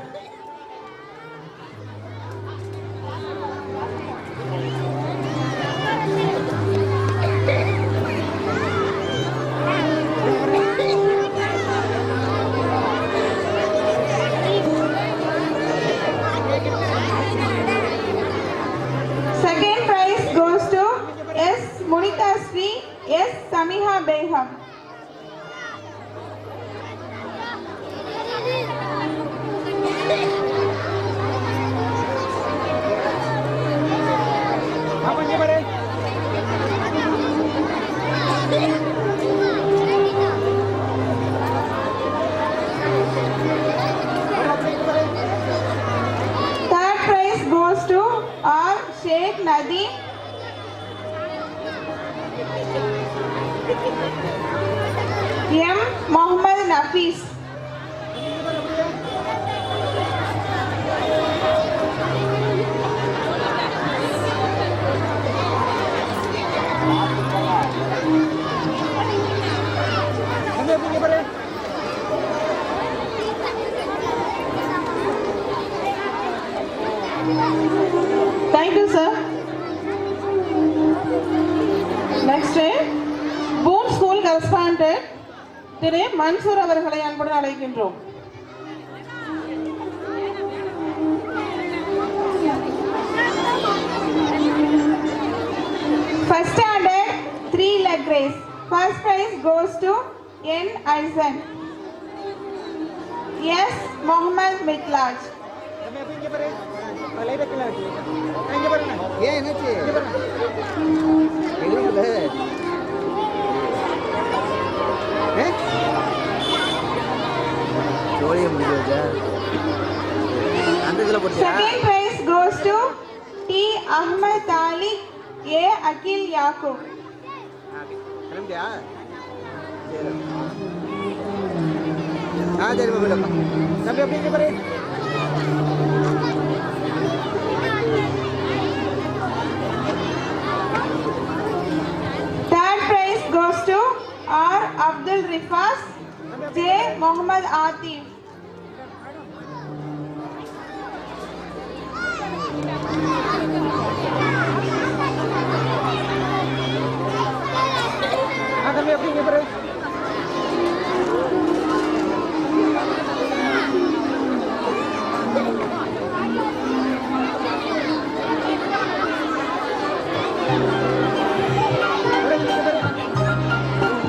Second prize goes to S Munita Sri, S Samiha Beham. பாப்பா இங்க பாரு. Third prize goes to R Sheikh Nadeem. M Mohammad Nafis. sir. Next, Boone School correspondent திரு மன்சூர் அவர்களை அன்புடன் அழைக்கின்றோம். First standard 3 leg race. First prize goes to N. Aizen. S. Mohammed Mitlaj. தம்பி அப்ப இங்க பாரு லைட்டா கீழ வச்சு இங்க பாருங்க ஏன் என்னாச்சு தெரியல ஜோலியா முடிஞ்சதா அந்த இதுல போட்டியா Second prize goes to T. Ahmed Talik. A. Akil Yaqub. கிளம்பியா சரி சரி பாபா தம்பி அப்ப இங்க பாரு Third prize goes to R. Abdul Rifas. J. Mohammed Atif. தம்பி அப்ப இங்க பாரு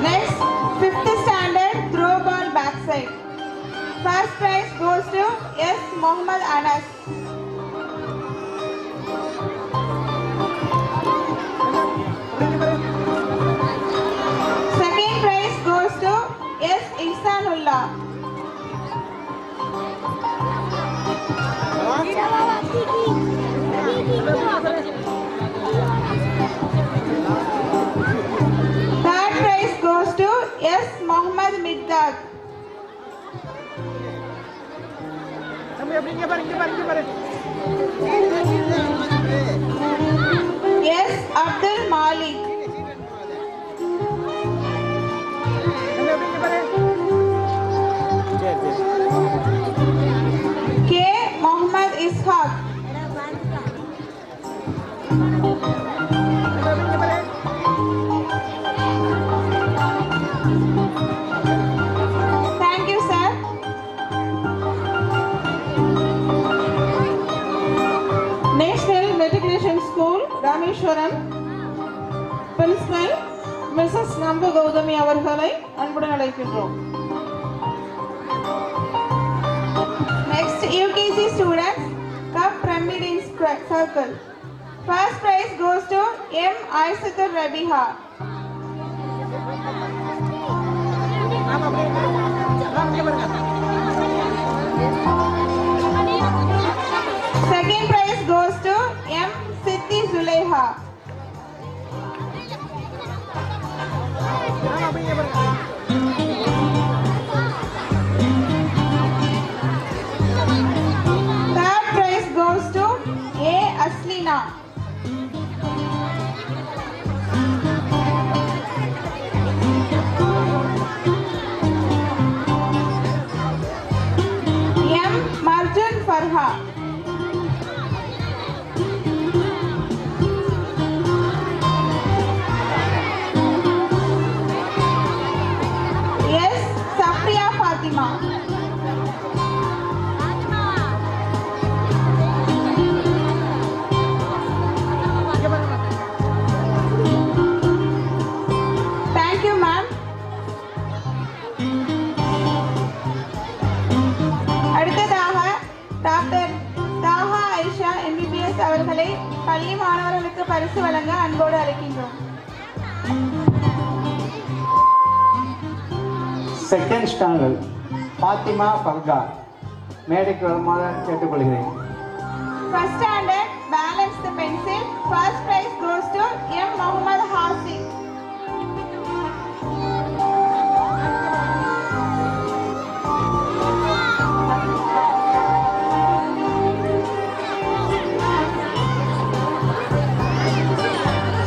Next, 5th standard throw ball backside. First prize goes to S. Mohammed Anas. Second prize goes to S. Ihsanullah. Third prize goes to S. Mohammed Middad. தம்பி அப்ப இங்க பாரு S. Abdul Malik. தம்பி அப்ப இங்க பாரு சரி K. Mohammed Ishaq. Thank you, sir. National Matriculation School, Rameshwaram, Principal Mrs. Nambu Gaudami அவர்களை அன்புடன் அழைக்கின்றோம். Next, UKG students, cup pyramid in circle. First prize goes to M. Aisatul Rabiha. ஆமா அப்படியே இங்க பாருங்க Second prize goes to M. Siti Zulaiha. ஆமா அப்படியே இங்க பாருங்க Third prize goes to A. Aslina. M. Marjan Farha. S. Safriya Fatima. Thank you, ma'am. அடுத்ததாக doctor Taha Aisha MBBS அவர்களை பள்ளி மாணவர்களுக்கு பரிசு வழங்க அன்போடு அழைக்கின்றோம். செகண்ட் ஸ்டாண்டர்ட் பாத்திமா ஃபர்கா மேடைக்கு வருமாறு கேட்டுக்கொள்கிறேன். First standard balance the pencil. First prize goes to M. Mohammed Hasif.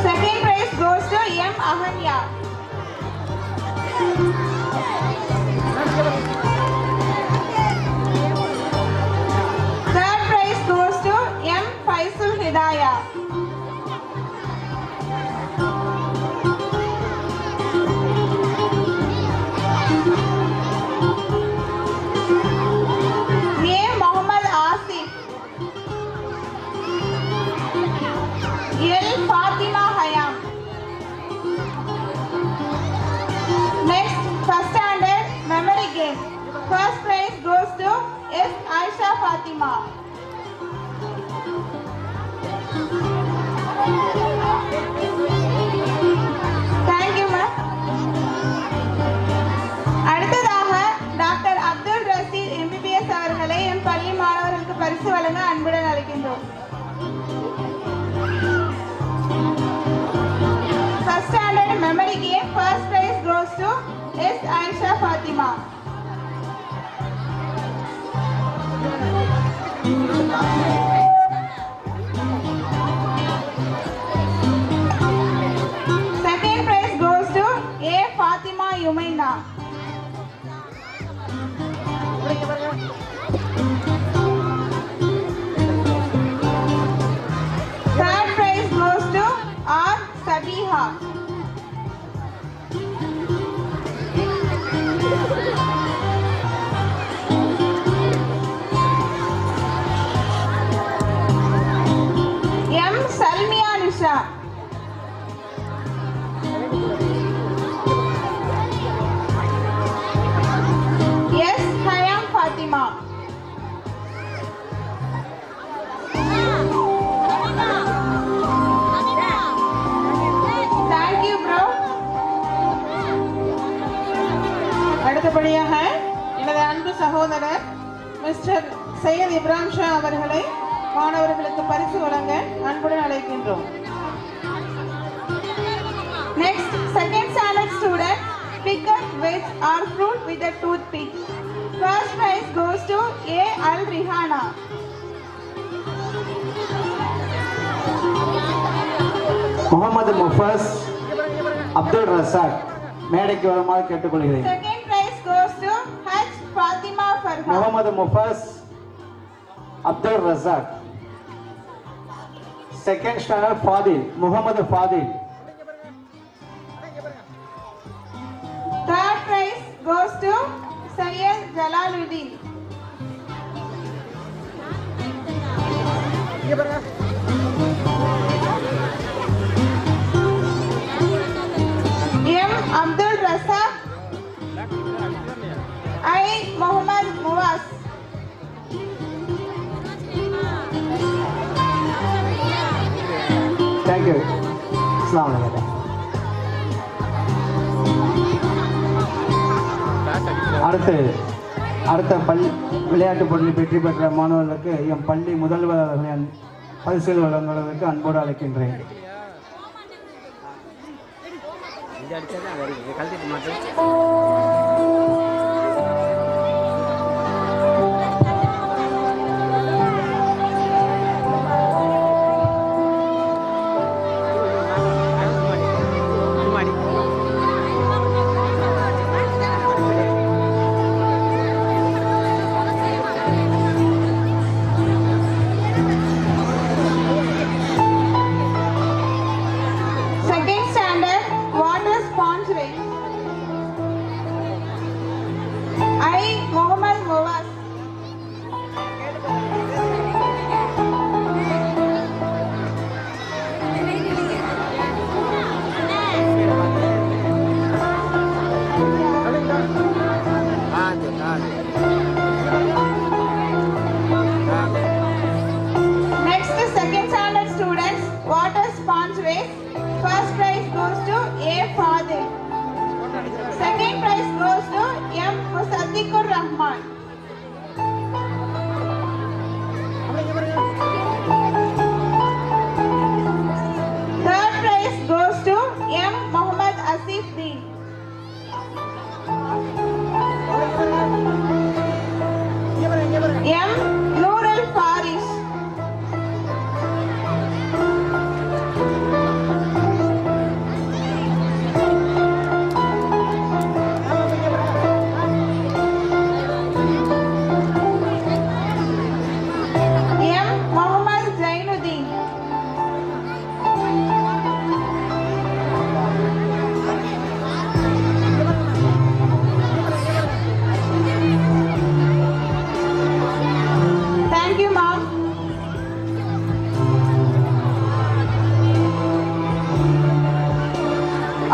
Second prize goes to M. Ahanya. Third prize goes to M. Faisul Hidayah. Fatima. Thank you, ma'am. அடுத்ததாக doctor Abdul Rashid MBBS அவர்களை என் பள்ளி மாணவர்களுக்கு பரிசு வழங்க அன்புடன் அழைக்கின்றோம். First standard memory game, first prize goes to S. Aisha Fatima. Second prize goes to A. Fatima Yumaina. Third prize goes to R. Sabiha. M. Salmia Nisha. S. Hayam Fatima. Thank you, bro. அடுத்தபடியாக எனது அன்பு சகோதரர் mister Syed Ibrahim Shah அவர்களை மாணவர்களுக்கு பரிசு வழங்க அன்புடன் அழைக்கின்றோம். Next, second standard student, pick up veg or fruit with a toothpick. First prize goes to A. Al Rihana. Muhammad Mufas Abdul Razak மேடைக்கு வருமாறு கேட்டுக்கொள்கிறேன். Second prize goes to H. Fatima Farhan. Muhammad Mufas Abdul Razak. Second standard Fadil Muhammad Fadil. Third prize goes to Sayyid Jalaluddin. M. Abdul Razak. I. Muhammad Muaz. Thank you. அஸ்ஸலாமு அலைக்கும். அடுத்த விளையாட்டுப் போட்டியில் வெற்றி பெற்ற மாணவர்களுக்கு என் பள்ளி முதல்வர் அவர்களின் பரிசுகள் வழங்குவதற்கு அன்போடு அழைக்கின்றேன். Second standard water sponge race. I. Muhammad Muaz. Next, second standard students, water sponge race. First prize goes to A. Fadil. Second prize goes to M. Musaddiqur Rahman. Third prize goes to M. Muhammad Asif Deen. M. Noor Al Farish. M. Muhammad Zainuddin. Thank you, ma'am.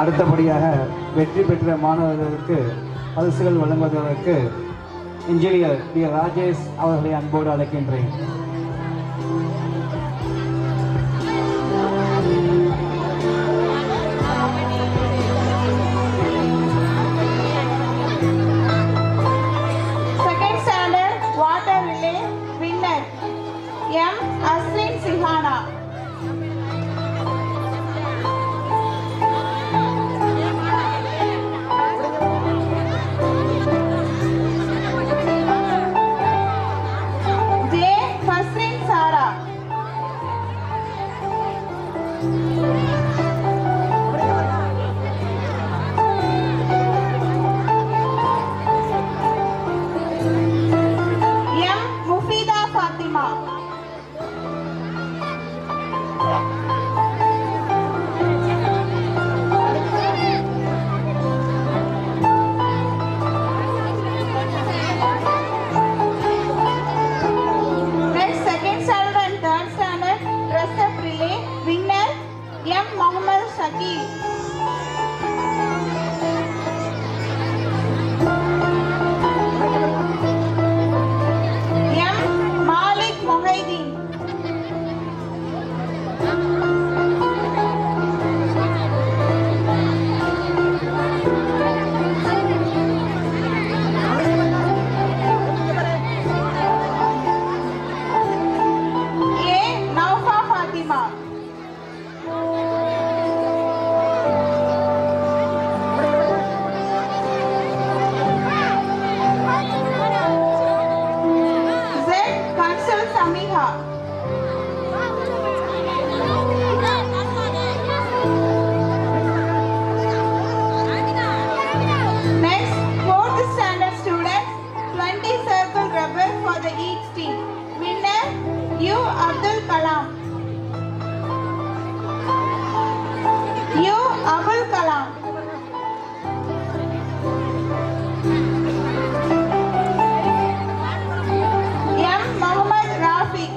அடுத்தபடியாக வெற்றி பெற்ற மாணவர்களுக்கு பரிசுகள் வழங்குவதற்கு engineer B Rajesh அவர்களை அன்போடு அழைக்கின்றேன். Second standard water relay winner M. Aslin Sihana. J. Fasrin Sara. M. Mufida Fatima. Next, second standard and third standard dress-up relay winner M. Mohammed Shakil. M. Malik Mohideen. A. Naufa Fatima. Z. Kansal Samiha. Next, fourth standard students, 20 circle rubber for the each team. Winner, U. Abdul Kalam. U. Abdul Kalam. M. Muhammad Rafiq.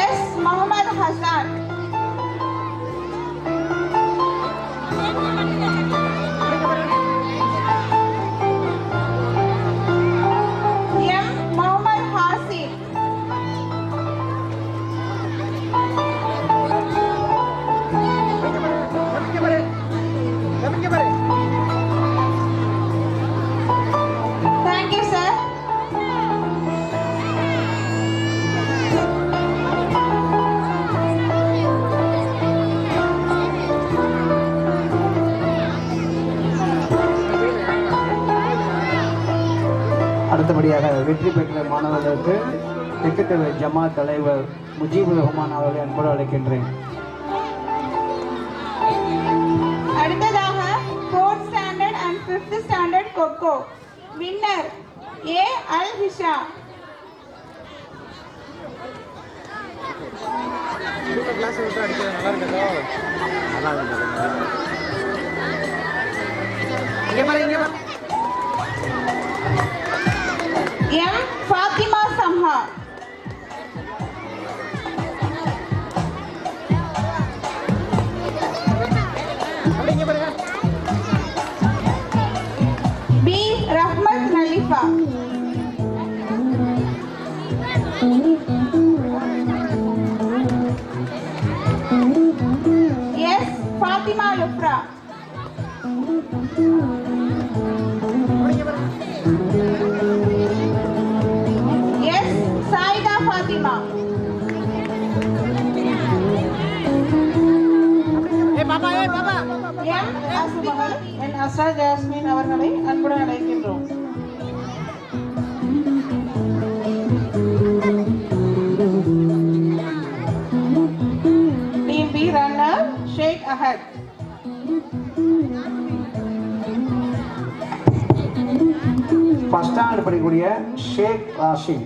S. Muhammad Hassan. M. Muhammad Hasib. Thank you, sir. அடுத்தபடியாக வெற்றி பெற்ற மாணவர்களுக்கு தெற்குத்தெரு ஜமாத் தலைவர் முஜீபுர் ரஹ்மான் அவர்களை அன்போடு அழைக்கின்றேன். அடுத்ததாக 4th standard and 5th standard Coco winner A. Al Hisha. Glass விட்டு அடிக்கிறது நல்லா இருக்கதோ? நல்லா இருக்கு. இங்க பாரு, இங்க பாரு. M. Fatima Samha. அப்படி இங்க பாருங்க. B. Rahmat Nalifa. S. Fatima Lufra. S. Saida Fatima. ஏய் பாப்பா, ஏய் பாப்பா. M. Asmahal and Asra Jasmine அவர்களை அன்புடன் அழைக்கின்றோம். Team B runner Sheikh Ahad. First standard படிக்கக்கூடிய ஷேக் ராசிம்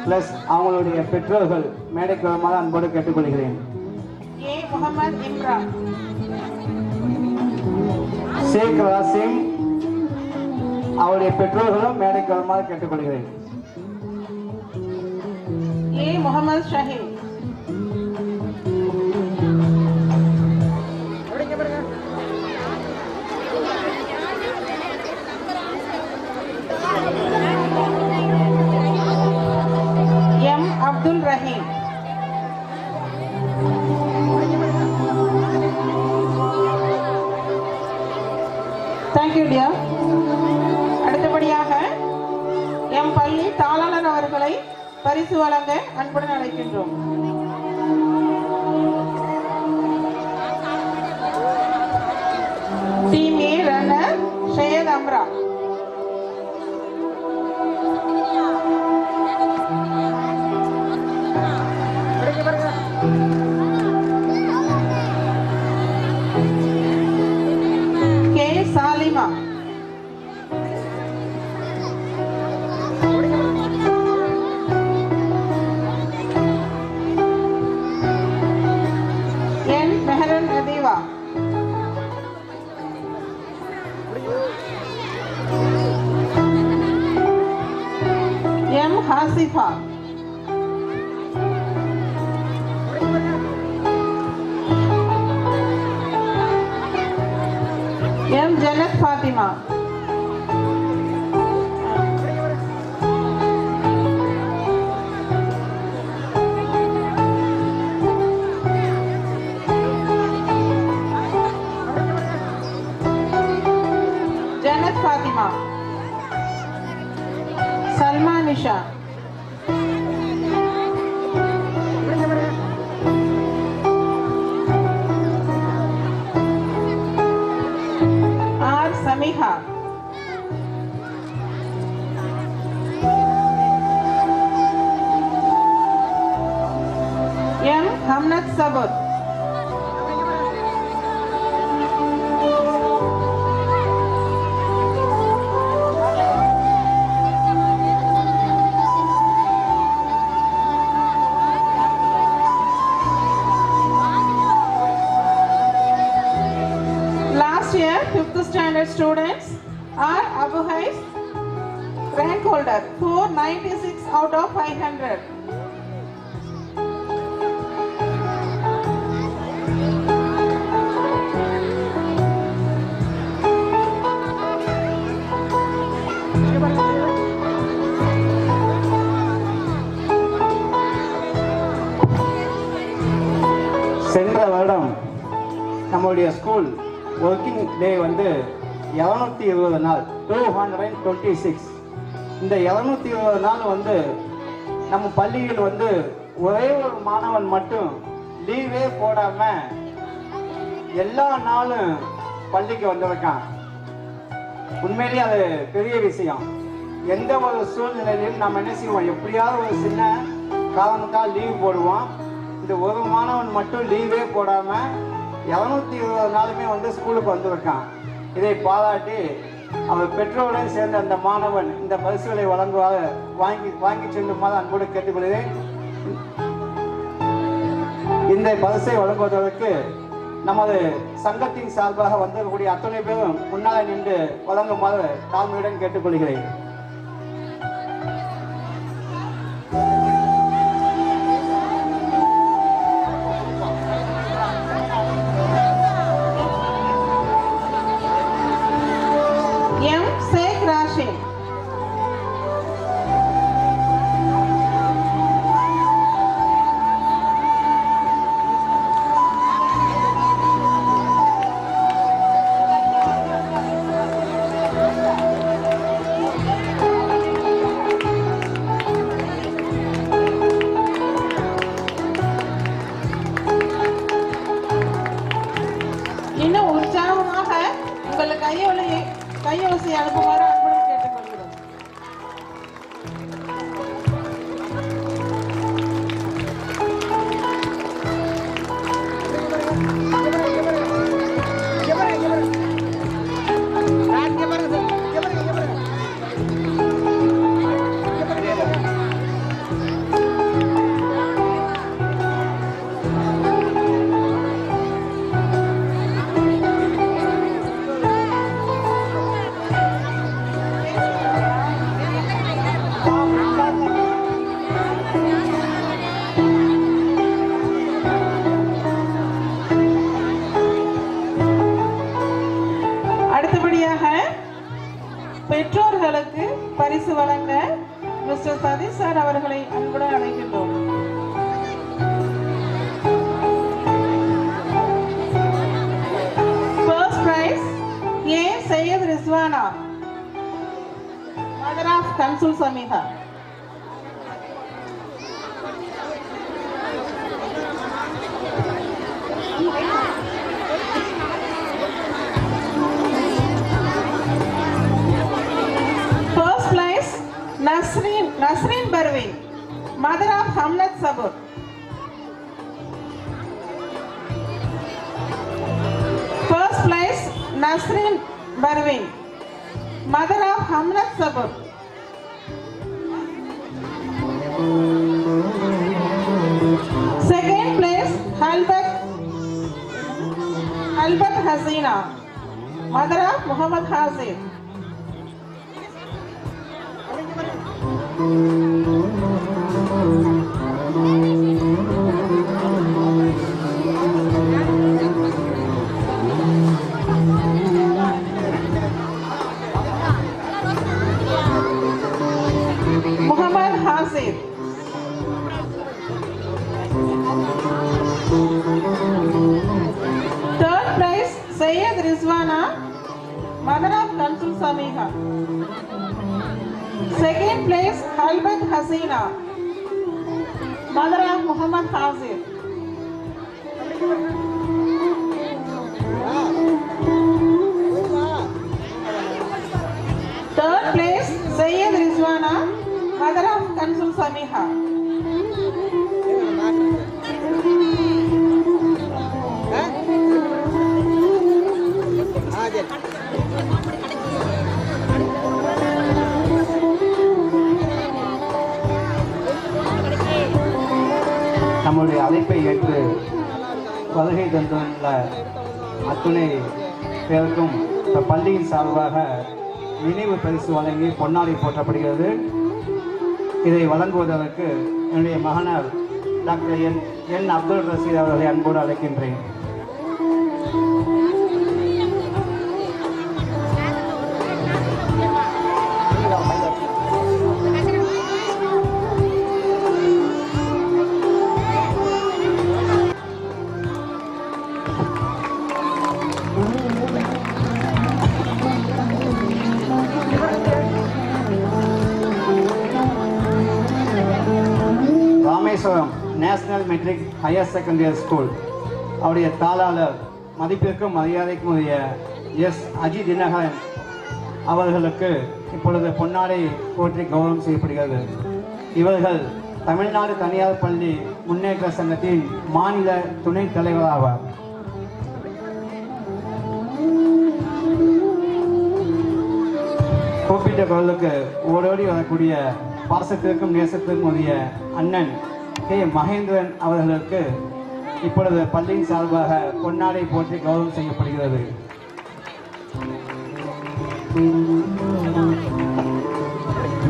பிளஸ் அவங்களுடைய பெற்றோர்கள் மேடைக்கு வருமாறு அன்போடு கேட்டுக்கொள்கிறேன். A. Muhammad Imran. ஷேக் ராசிம் அவருடைய பெற்றோர்களும் மேடைக்கு வருமாறு கேட்டுக்கொள்கிறேன். A. Muhammad Shaheen. அப்படி இங்கே பாருங்க. M. Abdul Rahim. Thank you, dear. அடுத்தபடியாக எம் பள்ளி தாளாளர் அவர்களை பரிசு வழங்க அன்புடன் அழைக்கின்றோம். Team A runner Shayed Amra. அப்படி இங்கே பாருங்க. K. Salima. N. Meheran Adiva. M. Hasifa. M. Jannat Fatima. Jannat Fatima. Salma Nisha. R. Samiha. M. Hamnat Sabur. Last year, 5th standard students are Abu Hais, rank holder 496 out of 500. சென்ற வருடம் நம்மளுடைய school working day வந்து 720 நாள் 226. இந்த 720 நாள் வந்து நம்ம பள்ளியில் வந்து ஒரே ஒரு மாணவன் மட்டும் லீவே போடாமல் எல்லா நாளும் பள்ளிக்கு வந்திருக்கான். உண்மையிலேயே அது பெரிய விஷயம். எந்த ஒரு சூழ்நிலையிலும் நம்ம என்ன செய்வோம், எப்படியாவது ஒரு சின்ன காரணத்தால் லீவு போடுவோம். இந்த ஒரு மாணவன் மட்டும் லீவே போடாமல் 720 நாளுமே வந்து ஸ்கூலுக்கு வந்திருக்கான். இதை பாராட்டி அவர் பெற்றோருடன் சேர்ந்த அந்த மாணவன் இந்த பரிசுகளை வாங்கி செல்லுமாறு அன்போடு கேட்டுக்கொள்கிறேன். இந்த பரிசை வழங்குவதற்கு நமது சங்கத்தின் சார்பாக வந்திருக்கக்கூடிய அத்தனை பேரும் முன்னால் நின்று வழங்குமாறு தாழ்மையுடன் கேட்டுக்கொள்கிறேன். M. Sheikh Rashid. இன்னும் உற்சாகமாக உங்கள் கையோசை அனுப்புமாறு அன்புடன் கேட்டுக்கொள்கிறோம். அடுத்தபடியாக பெற்றோர்களுக்கு பரிசு வழங்க மிஸ்டர் சதீஷ் சார் அவர்களை அன்புடன் அழைக்கின்றோம். First prize A. Sayyid Rizwana, mother of Kansul Samiha. First place Nasreen Barwin, mother of Hamlet Sabur. First place Nasreen Barwin, mother of Hamlet Sabur. Second place Halbat Hasina, mother of Muhammad Hazir. Muhammad Hazir. Third place Sayyid Rizwana, mother of Kansul Samiha. Second place Halbat Hasina, mother of Muhammad Hazir. Third place Sayyid Rizwana, mother of Kansul Samiha. நம்முடைய அழைப்பை ஏற்று வருகை தந்துள்ள அத்துணை பேருக்கும் இந்த பள்ளியின் சார்பாக நினைவு பரிசு வழங்கி பொன்னாடை போற்றப்படுகிறது. இதை வழங்குவதற்கு என்னுடைய மகனார் டாக்டர் என் அப்துல் ரசீத் அவர்களை அன்போடு அழைக்கின்றேன். Rameswaram national matric higher secondary school அவருடைய தாளாளர் மதிப்பிற்கும் மரியாதைக்கும் உரிய எஸ் அஜி தினகரன் அவர்களுக்கு இப்பொழுது பொன்னாடை போற்றி கௌரவம் செய்யப்படுகிறது. இவர்கள் தமிழ்நாடு தனியார் பள்ளி முன்னேற்ற சங்கத்தின் மாநில துணைத் தலைவராவார். கூப்பிட்ட குரலுக்கு ஓடோடி வரக்கூடிய பாசத்திற்கும் நேசத்திற்கும் உரிய அண்ணன் கே மகேந்திரன் அவர்களுக்கு இப்பொழுது பள்ளியின் சார்பாக பொன்னாடை போற்றி கௌரவம் செய்யப்படுகிறது.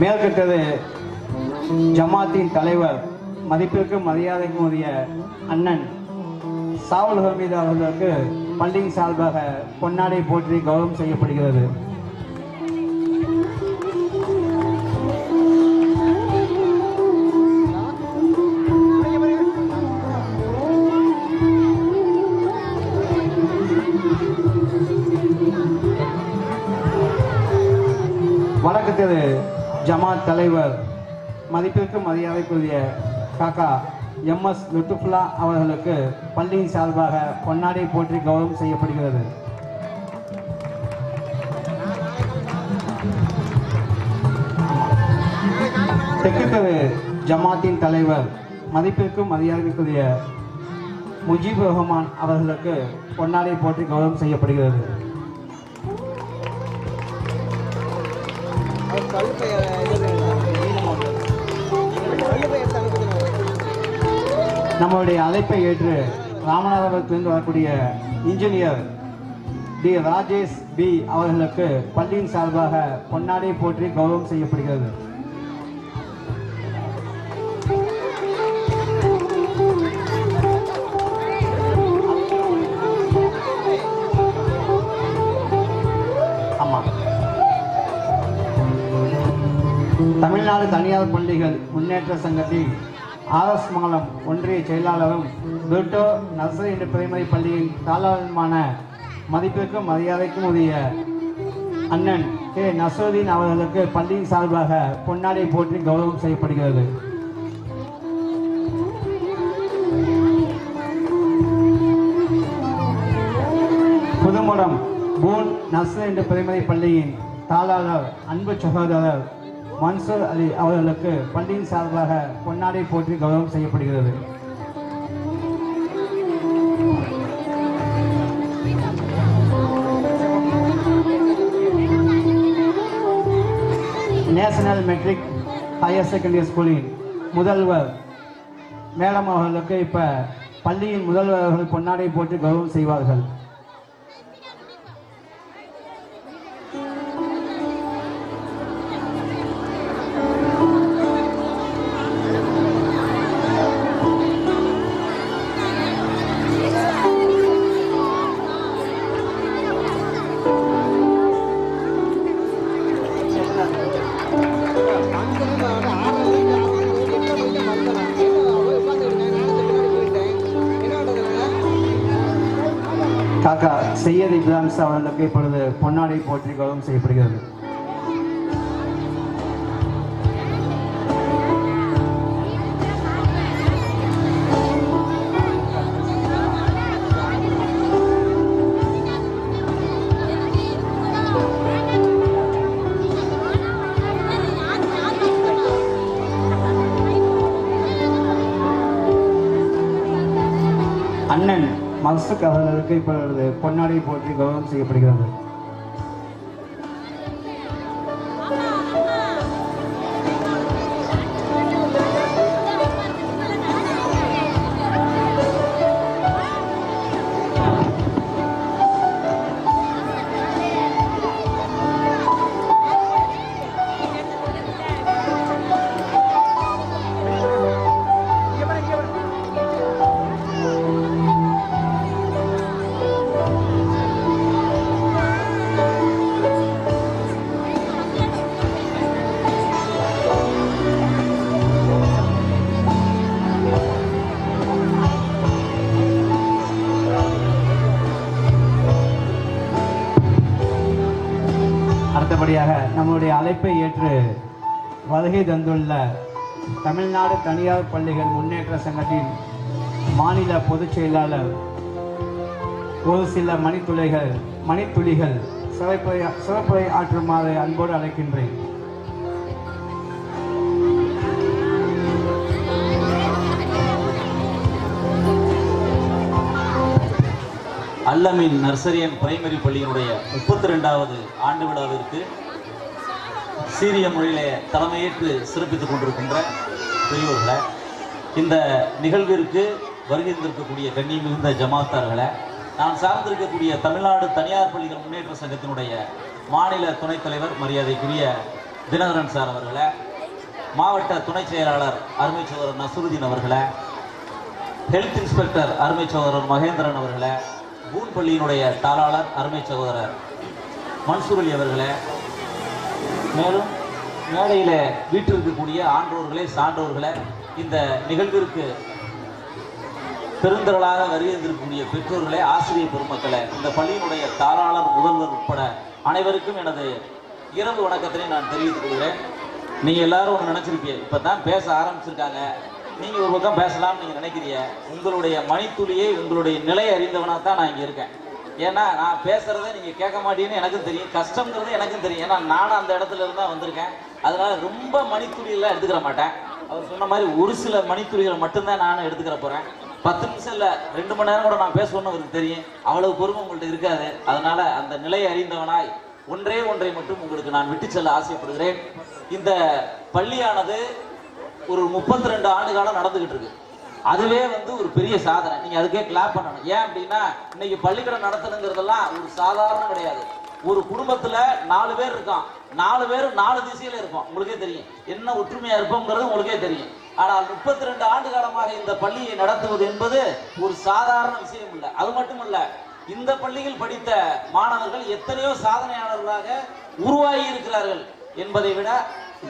மேற்கட்டது ஜமாத்தின் தலைவர் மதிப்பிற்கும் மரியாதைக்கும் உரிய அண்ணன் சாவுல் ஹமீது அவர்களுக்கு பள்ளியின் சார்பாக பொன்னாடை போற்றி கௌரவம் செய்யப்படுகிறது. வழக்கத்தில் ஜமாத் தலைவர் மதிப்பிற்கும் மரியாதைக்குரிய காக்கா எம்எஸ் லுத்துஃபுல்லா அவர்களுக்கு பள்ளியின் சார்பாக பொன்னாடை போற்றி கௌரவம் செய்யப்படுகிறது. தெற்குத்தெரு ஜமாத்தின் தலைவர் மதிப்பிற்கும் மரியாதைக்குரிய முஜீபுர் ரஹ்மான் அவர்களுக்கு பொன்னாடை போற்றி கௌரவம் செய்யப்படுகிறது. நம்முடைய அழைப்பை ஏற்று ராமநாதபுரத்திலிருந்து வரக்கூடிய இன்ஜினியர் டி ராஜேஷ் பி அவர்களுக்கு பள்ளியின் சார்பாக பொன்னாடை போற்றி கௌரவம் செய்யப்படுகிறது. தமிழ்நாடு தனியார் பள்ளிகள் முன்னேற்ற சங்கத்தின் ஆர்எஸ் மங்கலம் ஒன்றிய செயலாளரும் பிரிட்டோ நர்சரி என்ற பிரைமரி பள்ளியின் தாளாளருமான மதிப்பிற்கும் மரியாதைக்கும் உரிய அண்ணன் கே நசருதீன் அவர்களுக்கு பள்ளியின் சார்பாக பொன்னாடை போற்றி கௌரவம் செய்யப்படுகிறது. புதுமடம் பூன் நர்சரி என்ற பிரைமரி பள்ளியின் தாளாளர் அன்பு சகோதரர் மன்சூர் அலி அவர்களுக்கு பள்ளியின் சார்பாக பொன்னாடை போற்றி கௌரவம் செய்யப்படுகிறது. நேஷனல் மெட்ரிக் ஹையர் செகண்டரி ஸ்கூலின் முதல்வர் மேடம் அவர்களுக்கு இப்போ பள்ளியின் முதல்வர் அவர்கள் பொன்னாடை போட்டு கௌரவம் செய்வார்கள். காக்கா சையத் இப்ராஹிம் அவர்களுக்கு இப்பொழுது பொன்னாடை போற்றி கௌரவம் செய்யப்படுகிறது. அண்ணன் மன்சுக் அவர்களுக்கு இப்பொழுது பொன்னாடை போற்றி கௌரவம் செய்யப்படுகிறது. அடுத்தபடியாக நம்முடைய அழைப்பை ஏற்று வருகை தந்துள்ள தமிழ்நாடு தனியார் பள்ளிகள் முன்னேற்ற சங்கத்தின் மாநில பொதுச் செயலாளர் ஒரு சில மணித்துளிகள் சிறப்புரை ஆற்றுமாறு அன்போடு அழைக்கின்றேன். அல்லமின் நர்சரி அண்ட் பிரைமரி பள்ளியினுடைய 32வது ஆண்டு விழாவிற்கு சீரிய மொழியிலே தலைமையேற்று சிறப்பித்துக் கொண்டிருக்கின்ற பெரியோர்களை, இந்த நிகழ்விற்கு வருகை தந்திருக்கக்கூடிய கண்ணி மிகுந்த ஜமாத்தார்களை, நான் சார்ந்திருக்கக்கூடிய தமிழ்நாடு தனியார் பள்ளிகள் முன்னேற்ற சங்கத்தினுடைய மாநில துணைத் தலைவர் மரியாதைக்குரிய தினகரன் சார் அவர்களை, மாவட்ட துணை செயலாளர் அருமை சகோதரர் நசருதீன் அவர்களை, ஹெல்த் இன்ஸ்பெக்டர் அருமை சகோதரர் மகேந்திரன் அவர்களை, பூன் பள்ளியினுடைய தாளாளர் அருமை சகோதரர் மன்சூர் அலி அவர்களே, மேலும் மேடையில் வீட்டிற்கக்கூடிய ஆன்றோர்களே சான்றோர்களே, இந்த நிகழ்விற்கு பெருந்திரளாக வருகின்றிருக்கக்கூடிய பெற்றோர்களே, ஆசிரியர் பெருமக்களே, இந்த பள்ளியினுடைய தாளாளர் முதல்வர் உட்பட அனைவருக்கும் எனது இரவு வணக்கத்தினை நான் தெரிவித்துக் கொள்கிறேன். நீங்கள் எல்லாரும் ஒன்று நினச்சிருப்பீங்க, இப்போ தான் பேச ஆரம்பிச்சிருக்காங்க, நீங்கள் ஒரு பக்கம் பேசலாம்னு நீங்கள் நினைக்கிறீங்க. உங்களுடைய மணித்துளியை உங்களுடைய நிலை அறிந்தவனாக தான் நான் இங்கே இருக்கேன். ஏன்னா நான் பேசுகிறத நீங்கள் கேட்க மாட்டீங்கன்னு எனக்கும் தெரியும், கஷ்டங்கிறது எனக்கும் தெரியும். ஏன்னா நானும் அந்த இடத்துல இருந்தால் வந்திருக்கேன். அதனால் ரொம்ப மணித்துளியெல்லாம் எடுத்துக்கிற மாட்டேன். அவர் சொன்ன மாதிரி ஒரு சில மணித்துளிகள் மட்டும்தான் நானும் எடுத்துக்கிற போகிறேன். 10 நிமிஷம் இல்லை 2 மணி நேரம் கூட நான் பேசணும்னு அவருக்கு தெரியும். அவ்வளவு பொறுமை உங்கள்கிட்ட இருக்காது. அதனால் அந்த நிலையை அறிந்தவனாய் ஒன்றை மட்டும் உங்களுக்கு நான் விட்டு செல்ல ஆசைப்படுகிறேன். இந்த பள்ளியானது ஒரு 32 ஆண்டு காலம் நடந்துகிட்டு இருக்கு. அதுவே ஒரு பெரிய சாதனை. நீங்க அதுக்கே கிளாப் பண்ணணும். ஏன் அப்படின்னா இன்னைக்கு பள்ளிக்கூடம் நடத்தணுங்கிறதெல்லாம் ஒரு சாதாரணம் கிடையாது. ஒரு குடும்பத்துல 4 பேர் இருக்கான், 4 பேரும் 4 திசையில இருப்போம். உங்களுக்கே தெரியும் என்ன ஒற்றுமையா இருப்போங்கிறது உங்களுக்கே தெரியும். ஆனால் 32 ஆண்டு காலமாக இந்த பள்ளியை நடத்துவது என்பது ஒரு சாதாரண விஷயம் இல்லை. அது மட்டுமல்ல, இந்த பள்ளியில் படித்த மாணவர்கள் எத்தனையோ சாதனையாளர்களாக உருவாகி இருக்கிறார்கள் என்பதை விட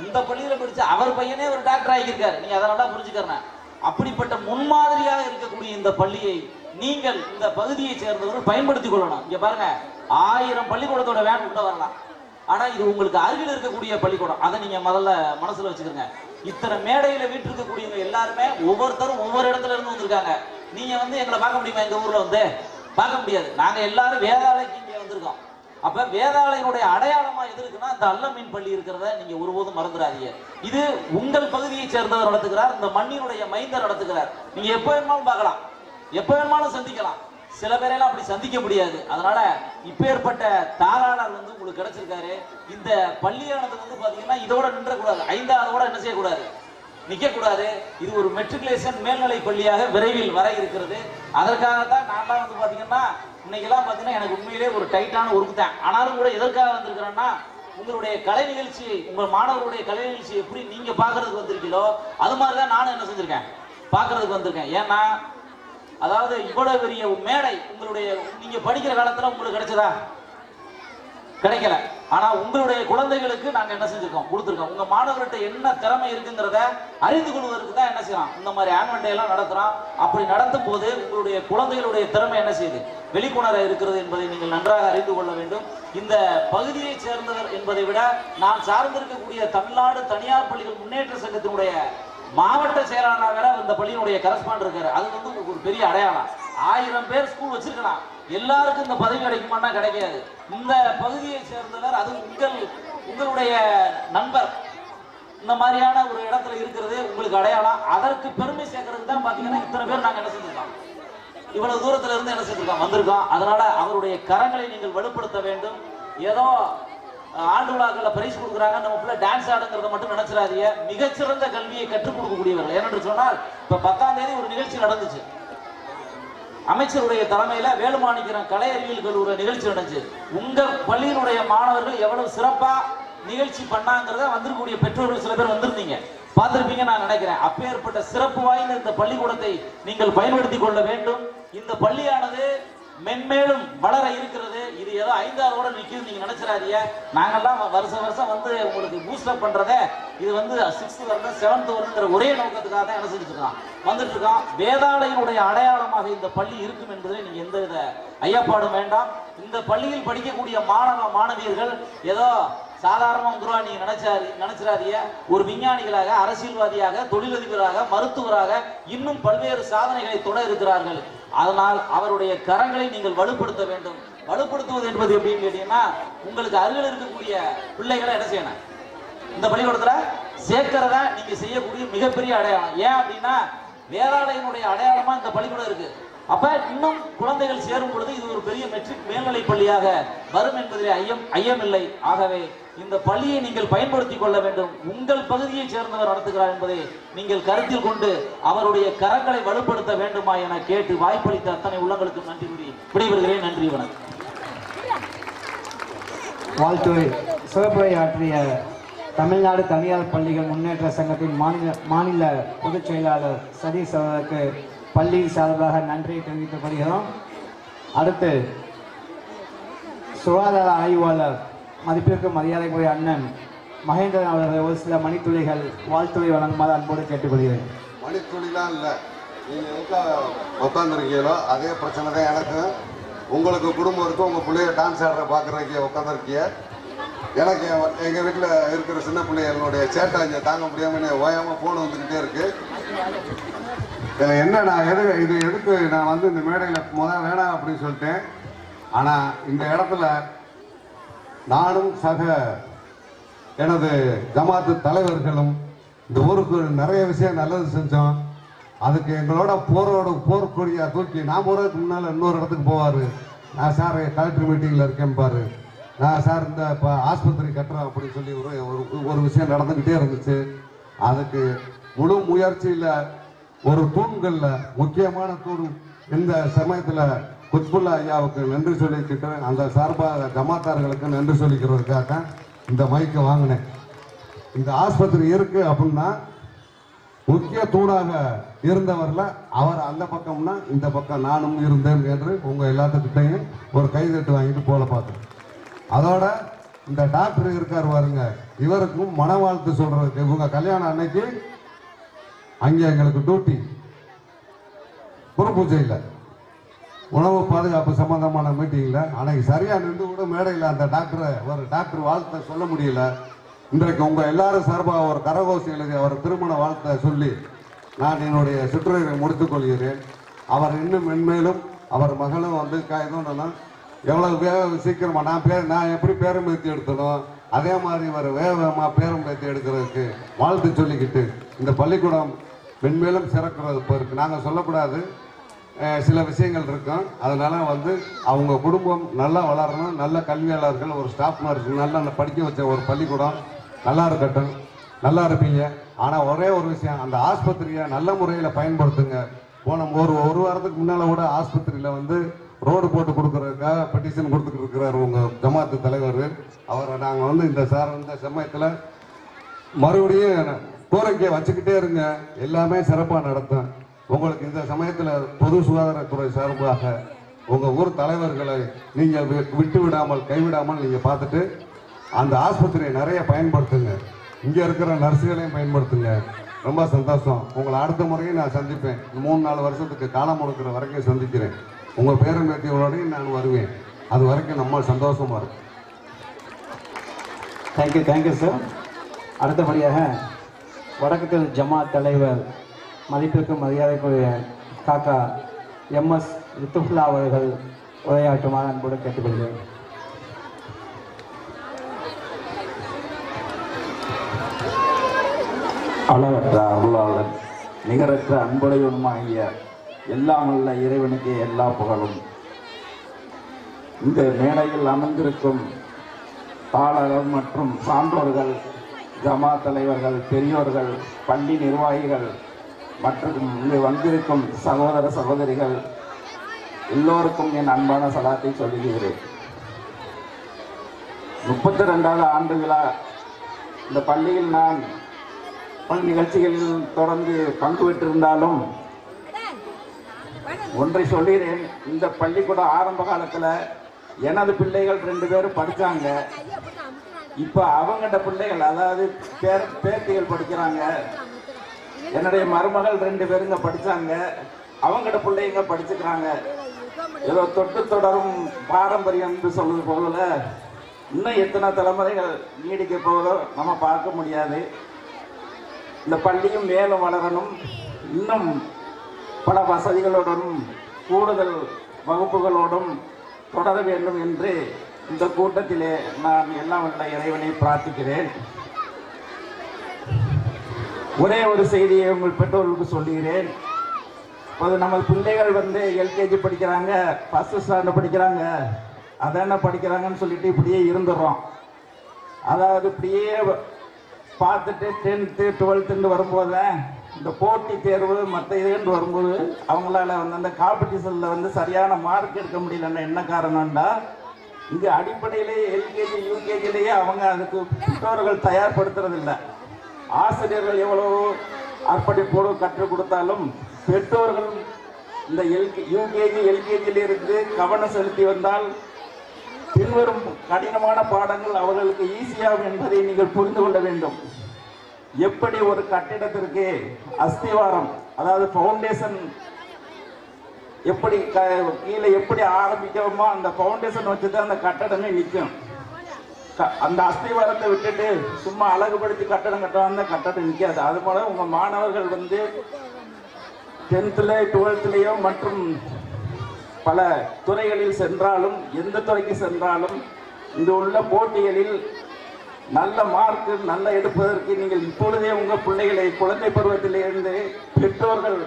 இந்த பள்ளியில படிச்சு அவர் பையனே ஒரு டாக்டர் ஆகியிருக்காரு. நீங்க அதை நல்லா புரிஞ்சுக்கிறேன். அப்படிப்பட்ட முன்மாதிரியாக இருக்கக்கூடிய இந்த பள்ளியை நீங்கள் இந்த பகுதியை சேர்ந்தவர்கள் பயன்படுத்திக் கொள்ளணும். இங்க பாருங்க, 1000 பள்ளிக்கூடத்தோட வேன் உள்ள வரலாம். ஆனா இது உங்களுக்கு அருகில் இருக்கக்கூடிய பள்ளிக்கூடம். அதை நீங்க முதல்ல மனசுல வச்சுக்கிறீங்க. இத்தனை மேடையில வீட்டிருக்கக்கூடியவங்க எல்லாருமே ஒவ்வொருத்தரும் ஒவ்வொரு இடத்துல இருந்து வந்திருக்காங்க. நீங்க வந்து எங்களை பார்க்க முடியுமா? எங்க ஊர்ல வந்து பார்க்க முடியாது. நாங்க எல்லாரும் வேதாளைக்கு இங்க வந்திருக்கோம். அப்ப வேதாளையினுடைய அடையாளமா எது இருக்குன்னா இந்த அல்லமீன் பள்ளி இருக்கிறத நீங்க ஒருபோதும் மறந்துடாதீங்க. இது உங்கள் பகுதியை சேர்ந்தவர் நடத்துகிறார், இந்த மண்ணினுடைய மைந்தர் நடத்துகிறார். நீங்க எப்ப வேணுமாலும் பார்க்கலாம், எப்ப வேணுமாலும் சந்திக்கலாம். சில பேரெல்லாம் அப்படி சந்திக்க முடியாது. அதனால இப்பேற்பட்ட தாராளர் வந்து உங்களுக்கு கிடைச்சிருக்காரு. இந்த பள்ளியானது வந்து பாத்தீங்கன்னா இதோட நின்றக்கூடாது, 5ஆவதோட என்ன செய்யக்கூடாது, நிக்க கூடாது. இது ஒரு மெட்ரிகுலேஷன் மேல்நிலை பள்ளியாக விரைவில் வர இருக்கிறது. அதற்காகத்தான் நான் வந்து பாத்தீங்கன்னா இன்னைக்கெல்லாம் பாத்தீங்கன்னா எனக்கு உண்மையிலே ஒரு டைட்டான ஒர்க் தான். ஆனாலும் கூட எதற்காக வந்திருக்கிறேன்னா உங்களுடைய கலை நிகழ்ச்சியை, உங்கள் மாணவர்களுடைய கலை நிகழ்ச்சியை எப்படி நீங்க பாக்குறதுக்கு வந்திருக்கீங்களோ அது மாதிரிதான் நானும் என்ன செஞ்சிருக்கேன், பாக்குறதுக்கு வந்திருக்கேன். ஏன்னா அதாவது இவ்வளவு பெரிய மேடை உங்களுடைய நீங்க படிக்கிற காலத்துல உங்களுக்கு கிடைச்சதா? கிடைக்கல. ஆனா உங்களுடைய குழந்தைகளுக்கு நாங்க என்ன செஞ்சிருக்கோம், கொடுத்துருக்கோம். உங்க மாணவர்கிட்ட என்ன திறமை இருக்குங்கிறத அறிந்து கொள்வதற்கு தான் என்ன செய்யலாம், இந்த மாதிரி ஆனுவல் டே எல்லாம் நடத்துறோம். அப்படி நடத்தும் போது உங்களுடைய குழந்தைகளுடைய திறமை என்ன செய்யுது, வெளிக்கொணர இருக்கிறது என்பதை நீங்கள் நன்றாக அறிந்து கொள்ள வேண்டும். இந்த பகுதியை சேர்ந்தவர் என்பதை விட நான் சார்ந்திருக்கக்கூடிய தமிழ்நாடு தனியார் பள்ளிகள் முன்னேற்ற சங்கத்தினுடைய மாவட்ட செயலாளர் வேற இந்த பள்ளியினுடைய கரஸ்பாண்ட் இருக்காரு. அது வந்து உங்களுக்கு ஒரு பெரிய அடையாளம். 1000 பேர் ஸ்கூல் வச்சிருக்கலாம், எல்லாருக்கும் இந்த பதவி கிடைக்குமானா கிடைக்காது. இந்த பகுதியை சேர்ந்தவர், அது உங்களுடைய நண்பர் இந்த மாதிரியான ஒரு இடத்துல இருக்கிறது உங்களுக்கு அடையாளம். அதற்கு பெருமை சேர்க்கறதுக்கு தான் பாத்தீங்கன்னா இத்தனை பேர் நாங்க என்ன செஞ்சிருக்கோம், இவ்வளவு தூரத்துல இருந்து என்ன செஞ்சிருக்கோம், வந்திருக்கோம். அதனால அவருடைய கரங்களை நீங்கள் வலுப்படுத்த வேண்டும். ஏதோ ஆண்டு விழாக்களில் பரிசு கொடுக்குறாங்க, நம்ம பிள்ளை டான்ஸ் ஆடுங்கிறத மட்டும் நினைச்சிடாதீங்க. மிகச்சிறந்த கல்வியை கற்றுக் கொடுக்கக்கூடியவர்கள். ஏனென்று சொன்னால் இப்ப 10ஆம் தேதி ஒரு நிகழ்ச்சி நடந்துச்சு. அமைச்சருடைய தலைமையில வேலுமாணிக்கிறன் கலை அறிவியல் கல்லூரி நிகழ்ச்சி நடந்துச்சு. உங்க பள்ளியினுடைய மாணவர்கள் எவ்வளவு சிறப்பா நிகழ்ச்சி பண்ணாங்கிறத வந்திருக்கக்கூடிய பெற்றோர்கள் சில பேர் வந்திருந்தீங்க, பார்த்திருப்பீங்க நான் நினைக்கிறேன். அப்பேற்பட்ட சிறப்பு வாய்ந்த இந்த பள்ளிக்கூடத்தை நீங்கள் பயன்படுத்திக் கொள்ள வேண்டும். இந்த பள்ளியானது மென்மேலும் வளர இருக்கிறது. இது ஏதோ 5ஆவதோட நிற்குது நீங்க நினைச்சிடாதீங்க. நாங்கெல்லாம் வருஷம் வந்து உங்களுக்கு பூஸ்டப் பண்றதே இது வந்து 6th வரணும் 7th வரணுங்கிற ஒரே நோக்கத்துக்காக தான் என்ன செஞ்சுட்டு இருக்கோம், வந்துட்டு இருக்கோம். வேதாளையினுடைய அடையாளமாக இந்த பள்ளி இருக்கும் என்பதில் நீங்க எந்தவித ஐயப்பாடும் வேண்டாம். இந்த பள்ளியில் படிக்கக்கூடிய மாணவ மாணவியர்கள் ஏதோ சாதாரண வந்துருவா நீங்க நினைச்சிடாதீங்க. ஒரு விஞ்ஞானிகளாக, அரசியல்வாதியாக, தொழிலதிபராக, மருத்துவராக இன்னும் பல்வேறு சாதனைகளை தொட இருக்கிறார்கள். அதனால் அவருடைய கரங்களை நீங்கள் வலுப்படுத்த வேண்டும். வலுப்படுத்துவது என்பது எப்படின்னு கேட்டீங்கன்னா உங்களுக்கு அருகில் இருக்கக்கூடிய பிள்ளைகளை என்ன செய்யணும், இந்த பள்ளிக்கூடத்துல சேர்க்கிறதா நீங்க செய்யக்கூடிய மிகப்பெரிய அடையாளம். ஏன் அப்படின்னா வேதாளையினுடைய அடையாளமா இந்த பள்ளிக்கூடம் இருக்கு. அப்ப இன்னும் குழந்தைகள் சேரும் பொழுது இது ஒரு பெரிய மெட்ரிக் மேல்நிலை பள்ளியாக வரும் என்பதிலே ஐயமில்லை. ஆகவே இந்த பள்ளியை நீங்கள் பயன்படுத்திக் கொள்ள வேண்டும். உங்கள் பகுதியை சேர்ந்தவர் நடத்துகிறார் என்பதை நீங்கள் கருத்தில் கொண்டு அவருடைய கரங்களை வலுப்படுத்த வேண்டுமா என கேட்டு வாய்ப்பளித்த அத்தனை உள்ளங்களுக்கு நன்றி கூறி விடைபெறுகிறேன். நன்றி, வணக்கம். வாழ்த்துறை சிறப்புரை ஆற்றிய தமிழ்நாடு தனியார் பள்ளிகள் முன்னேற்ற சங்கத்தின் மாநில பொதுச் செயலாளர் சதீஷ் அவர்களுக்கு பள்ளி சார்பாக நன்றியை தெரிவித்துக் கொள்கிறோம். அடுத்து சுகாதார ஆய்வாளர் மதிப்பிற்கு மரியாதைக்குரிய அண்ணன் மகேந்திரன் அவர்கள் ஒரு சில மணித்துளிகள் வாழ்த்துறை வழங்குமாறு அன்போடு கேட்டுக்கொள்கிறேன். மணித்துளிலாம் இல்லை, நீங்கள் எங்கே உட்காந்துருக்கீங்களோ அதே பிரச்சனை தான் எனக்கும். உங்களுக்கு குடும்பம் இருக்கும், உங்கள் பிள்ளைய டான்ஸ் ஆடுற பார்க்குறதுக்கு உட்காந்துருக்கீங்க. எனக்கு எங்கள் வீட்டில் இருக்கிற சின்ன பிள்ளைகளுடைய சேட்டை இங்கே தாங்க முடியாமல் ஓயாமல் ஃபோன் வந்துக்கிட்டே இருக்கு. என்ன நான் இது எதுக்கு நான் வந்து இந்த மேடையில் வேணாம் அப்படின்னு சொல்லிட்டேன். ஆனால் இந்த இடத்துல நானும் சக எனது ஜமாத்து தலைவர்களும் இந்த ஊருக்கு நிறைய விஷயம் நல்லது செஞ்சோம். அதுக்கு எங்களோட போர்க்கொடியா தூக்கி நான் போகிறதுக்கு முன்னால் இன்னொரு இடத்துக்கு போவார். நான் சார் கலெக்டர் மீட்டிங்கில் இருக்கேன் பாரு, நான் சார் இந்த இப்போ ஆஸ்பத்திரி கட்டுறோம் அப்படின்னு சொல்லி ஒரு விஷயம் நடந்துக்கிட்டே இருந்துச்சு. அதுக்கு முழு முயற்சியில் ஒரு தூண்களில் முக்கியமான தூண் இந்த சமயத்தில் குத்புல்லா ஐயாவுக்கு நன்றி சொல்லிக்கிட்டேன். அந்த சார்பாக ஜமாத்தார்களுக்கு நன்றி சொல்லிக்கிறதுக்காக இந்த மைக்கை வாங்கினேன். இந்த ஆஸ்பத்திரி இருக்கு அப்படின்னா முக்கிய தூணாக இருந்தவரில் அவர் அந்த பக்கம்னா இந்த பக்கம் நானும் இருந்தேன் என்று உங்கள் எல்லாத்துக்கிட்டையும் ஒரு கைதட்டு வாங்கிட்டு போல பார்த்தேன். அதோட இந்த டாக்டர் இருக்கார் பாருங்க, இவருக்கும் மன வாழ்த்து சொல்றதுக்கு இவங்க கல்யாணம் அன்னைக்கு அங்கே எங்களுக்கு டியூட்டி பூஜை இல்லை, உணவு பாதுகாப்பு சம்பந்தமான மீட்டிங்ல அன்னைக்கு சரியா நின்று கூட மேடையில் அந்த டாக்டர் வாழ்த்தை சொல்ல முடியல. இன்றைக்கு உங்க எல்லாரும் சார்பாக ஒரு கரகோஷி எழுதி அவர் திருமண வாழ்த்தை சொல்லி நான் என்னுடைய சிற்றுரையை முடித்துக் கொள்கிறேன். அவர் இன்னும் மென்மேலும் அவர் மகளும் வந்து எவ்வளவு சீக்கிரமா நான் எப்படி பேரம் பேத்தி எடுத்தனும் அதே மாதிரி இவர் வேகமா பேரம் பேத்தி எடுக்கிறதுக்கு வாழ்த்து சொல்லிக்கிட்டு இந்த பள்ளிக்கூடம் மென்மேலும் சிறக்கிறது இருக்கு. நாங்கள் சொல்லக்கூடாது, சில விஷயங்கள் இருக்கும். அதனால வந்து அவங்க குடும்பம் நல்லா வளரணும், நல்ல கல்வியாளர்கள், ஒரு ஸ்டாஃப் நர்ஸ் நல்லா படிக்க வச்ச ஒரு பள்ளிக்கூடம் நல்லா இருக்கட்டும், நல்லா இருப்பீங்க. ஆனால் ஒரே ஒரு விஷயம், அந்த ஆஸ்பத்திரியை நல்ல முறையில் பயன்படுத்துங்க. போன ஒரு வாரத்துக்கு முன்னால் கூட ஆஸ்பத்திரியில் வந்து ரோடு போட்டு கொடுக்கறதுக்காக பெட்டிஷன் கொடுத்துட்டு இருக்கிறார் உங்கள் ஜமாத்து தலைவர். அவரை நாங்கள் வந்து இந்த சமயத்தில் மறுபடியும் கோரிக்கையை வச்சுக்கிட்டே இருங்க, எல்லாமே சிறப்பாக நடத்தும். உங்களுக்கு இந்த சமயத்தில் பொது சுகாதாரத்துறை சார்பாக உங்கள் ஊர் தலைவர்களை நீங்கள் விட்டு விடாமல் கைவிடாமல் நீங்கள் பார்த்துட்டு அந்த ஆஸ்பத்திரியை நிறைய பயன்படுத்துங்க, இங்கே இருக்கிற நர்ஸுகளையும் பயன்படுத்துங்க. ரொம்ப சந்தோஷம். உங்களை அடுத்த முறையும் நான் சந்திப்பேன். 3-4 வருஷத்துக்கு காலம் கொடுக்குற வரைக்கும் சந்திக்கிறேன். உங்கள் பேரன் பேத்தியோடையும் நான் வருவேன். அது வரைக்கும் நம்ம சந்தோஷமா இருக்கும். Thank you sir. அடுத்தபடியாக வடக்கு ஜமாத் தலைவர் மதிப்பிற்கும் மரியாதைக்குரிய காக்கா MS லித்துஃபுல்லா அவர்கள் உரையாற்றுமாறு அன்போடு கேட்டுக்கொள்கிறேன். அளவற்ற அருளாளன் நிகரற்ற அன்புடையவனுமாகிய எல்லாம் உள்ள இறைவனுக்கு எல்லா புகழும். இந்த மேடையில் அமர்ந்திருக்கும் தாளர்கள் மற்றும் சான்றோர்கள், ஜமாத் தலைவர்கள், பெரியோர்கள், பள்ளி நிர்வாகிகள் மற்றும் இங்கு வந்திருக்கும் சகோதர சகோதரிகள் எல்லோருக்கும் என் அன்பான சலாத்தை சொல்லுகிறேன். 32வது ஆண்டு விழா இந்த பள்ளியில் நான் பல நிகழ்ச்சிகளில் தொடர்ந்து பங்கு பெற்றிருந்தாலும் ஒன்றை சொல்கிறேன். இந்த பள்ளிக்கூட ஆரம்ப காலத்தில் எனது பிள்ளைகள் 2 பேரும் படித்தாங்க. இப்போ அவங்கள்ட பிள்ளைகள், அதாவது பேத்திகள் படிக்கிறாங்க. என்னுடைய மருமகள் 2 பேருங்க படித்தாங்க, அவங்கள்ட பிள்ளைங்க படிச்சுக்கிறாங்க. ஏதோ தொட்டு தொடரும் பாரம்பரியம் என்று சொல்வது போல இன்னும் எத்தனை தலைமுறைகள் நீடிக்க போவதோ நம்ம பார்க்க முடியாது. இந்த பள்ளியும் மேலும் வளரணும், இன்னும் பல வசதிகளோடும் கூடுதல் வகுப்புகளோடும் தொடர வேண்டும் என்று இந்த கூட்டத்திலே நான் எல்லாம் உள்ள இறைவனை பிரார்த்திக்கிறேன். ஒரே ஒரு செய்தியை உங்கள் பெற்றோர்களுக்கு சொல்லுகிறேன். அது நம்ம பிள்ளைகள் வந்து LKG படிக்கிறாங்க, ஃபர்ஸ்ட் ஸ்டாண்டர்ட் படிக்கிறாங்க, அதென்ன படிக்கிறாங்கன்னு சொல்லிட்டு இப்படியே இருந்துடுறோம். அதாவது இப்படியே பார்த்துட்டு 10th 12th வரும்போது இந்த போட்டி தேர்வு மற்ற இதுன்னு வரும்போது அவங்களால வந்து அந்த காம்படிஷனில் வந்து சரியான மார்க் எடுக்க முடியலன்னா என்ன காரணம்னா, இங்கே அடிப்படையிலேயே LKG UKGலேயே அவங்க அதுக்கு பெற்றோர்கள் தயார்படுத்துறதில்லை. ஆசிரியர்கள் எவ்வளவோ அர்ப்பணிப்போடு கற்றுக் கொடுத்தாலும் பெற்றோர்கள் இந்த UKG LKGயிலிருந்து கவனம் செலுத்தி வந்தால் பின்வரும் கடினமான பாடங்கள் அவர்களுக்கு ஈஸியாகும் என்பதை நீங்கள் புரிந்து கொள்ள வேண்டும். எப்படி ஒரு கட்டிடத்திற்கு அஸ்திவாரம், அதாவது ஃபவுண்டேஷன் எப்படி கீழே எப்படி ஆரம்பிக்கணுமோ அந்த ஃபவுண்டேஷன் வச்சுதான் அந்த கட்டடமே நிற்கும். அந்த அஸ்திவாரத்தை விட்டுட்டு சும்மா அழகுபடுத்தி கட்டடம் கட்டுவாங்க, கட்டடம் நிற்காது. அது போல உங்க மாணவர்கள் வந்து 10th 12th மற்றும் பல துறைகளில் சென்றாலும் எந்த துறைக்கு சென்றாலும் இங்கு உள்ள போட்டிகளில் நல்ல மார்க் நல்ல எடுப்பதற்கு நீங்கள் இப்பொழுதே உங்கள் பிள்ளைகளை குழந்தை பருவத்திலிருந்து பெற்றோர்கள்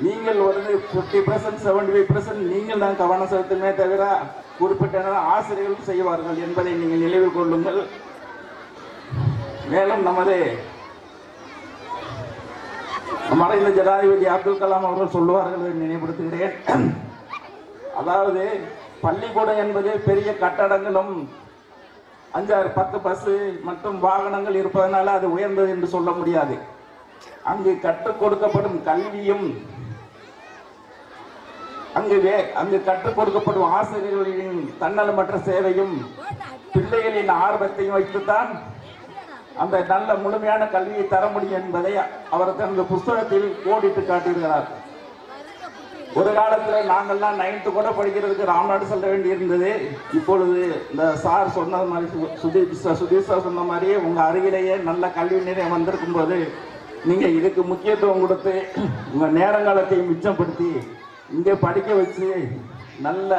நீங்கள் ஒரு 50% 75% நீங்கள் தான் கவனம் செலுத்துமே தவிர குறிப்பிட்ட ஆசிரியர்கள் செய்வார்கள் என்பதை நீங்கள் நினைவில் கொள்ளுங்கள். மேலும் நமது மறைந்த ஜனாதிபதி அப்துல் கலாம் அவர்கள் சொல்லுவார்கள் நினைவுபடுத்துகிறேன். அதாவது பள்ளிக்கூடம் என்பது பெரிய கட்டடங்களும் 5-10 பஸ் மற்றும் வாகனங்கள் இருப்பதனால அது உயர்ந்தது என்று சொல்ல முடியாது. அங்கு கற்றுக் கொடுக்கப்படும் கல்வியும் அங்கு கற்றுக் கொடுக்கப்படும் ஆசிரியர்களின் தன்னலமற்ற சேவையும் பிள்ளைகளின் ஆர்வத்தையும் வைத்துத்தான் அந்த நல்ல முழுமையான கல்வியை தர முடியும் என்பதை அவர் தனது புஸ்தகத்தில் கோடிட்டு காட்டியிருக்கிறார். ஒரு காலத்தில் நாங்கள்லாம் 9th கூட படிக்கிறதுக்கு ராம்நாடு செல்ல வேண்டியிருந்தது. இப்பொழுது இந்த சார் சொன்னது மாதிரி சுதீஷ் சார் சொன்ன மாதிரியே உங்கள் அருகிலேயே நல்ல கல்வி நிலையம் வந்திருக்கும் போது நீங்கள் இதுக்கு முக்கியத்துவம் கொடுத்து உங்கள் நேரங்காலத்தையும் மிச்சப்படுத்தி இங்கே படிக்க வச்சு நல்ல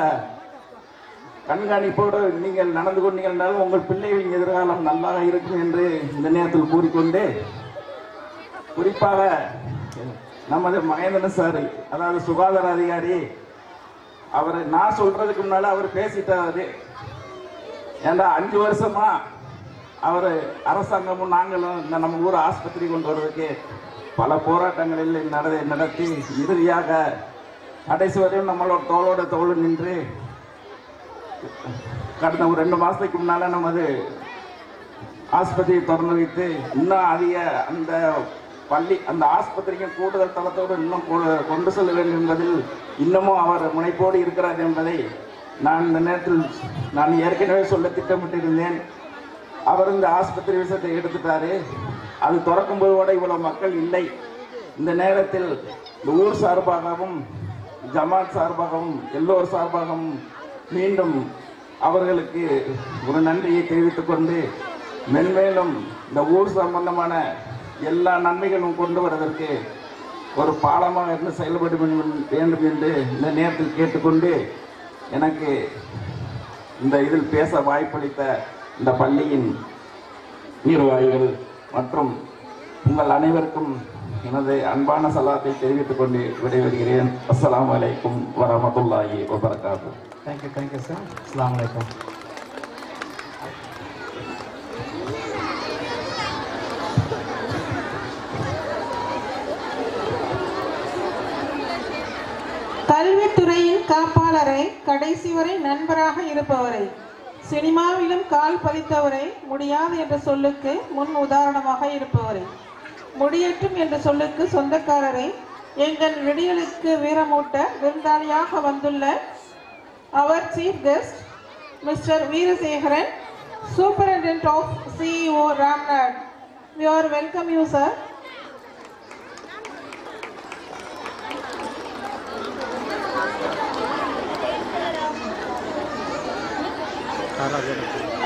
கண்காணிப்போடு நீங்கள் நடந்து கொண்டீங்கன்னாலும் உங்கள் பிள்ளைகளின் எதிர்காலம் நல்லா இருக்கும் என்று இந்த நேரத்தில் கூறிக்கொண்டு, குறிப்பாக நமது மகேந்திரன் சார், அதாவது சுகாதார அதிகாரி, அவர் நான் சொல்றதுக்கு முன்னால அவர் பேசிட்டாரு. ஏன்னா 5 வருஷமா அவர் அரசாங்கமும் நாங்களும் இந்த நம்ம ஊர் ஆஸ்பத்திரி கொண்டு வர்றதுக்கு பல போராட்டங்களில் நடத்தி இறுதியாக கடைசி வரையும் நம்மளோட தோளோட தோள் நின்று கடந்த ஒரு 2 மாதத்துக்கு முன்னால நமது ஆஸ்பத்திரியை திறந்து வைத்து இன்னும் அதிக அந்த ஆஸ்பத்திரிக்கு கூடுதல் தளத்தோடு இன்னும் கொண்டு செல்ல வேண்டும் என்பதில் இன்னமும் அவர் முனைப்போடு இருக்கிறார் என்பதை நான் இந்த நேரத்தில் நான் ஏற்கனவே சொல்ல திட்டமிட்டிருந்தேன். அவர் இந்த ஆஸ்பத்திரி விஷயத்தை எடுத்துட்டாரு. அது திறக்கும் போது கூட இவ்வளவு மக்கள் இல்லை. இந்த நேரத்தில் இந்த ஊர் சார்பாகவும் ஜமாத் சார்பாகவும் எல்லோர் சார்பாகவும் மீண்டும் அவர்களுக்கு ஒரு நன்றியை தெரிவித்துக் கொண்டு, மென்மேலும் இந்த ஊர் சம்பந்தமான எல்லா நன்மைகளும் கொண்டு வருவதற்கு ஒரு பாலமாக இருந்து செயல்பட வேண்டும் என்று இந்த நேரத்தில் கேட்டுக்கொண்டு, எனக்கு இந்த இதில் பேச வாய்ப்பளித்த இந்த பள்ளியின் நிர்வாகிகள் மற்றும் உங்கள் அனைவருக்கும் எனது அன்பான சலாத்தை தெரிவித்துக் கொண்டு விடைபெறுகிறேன். அஸ்ஸலாமு அலைக்கும் வரஹ்மத்துல்லாஹி வபரகாத்துஹு. Thank you sir. அஸ்ஸலாமு அலைக்கும். கல்வித்துறையின் காப்பாளரை, கடைசி வரை நண்பராக இருப்பவரை, சினிமாவிலும் கால் பதித்தவரை, முடியாது என்ற சொல்லுக்கு முன் உதாரணமாக இருப்பவரை, முடியட்டும் என்ற சொல்லுக்கு சொந்தக்காரரை, எங்கள் விடியலுக்கு வீரமூட்ட விருந்தாளியாக வந்துள்ள அவர் chief guest mister Veerasekaran, superintendent of CEO Ramnad. We are welcome you, sir.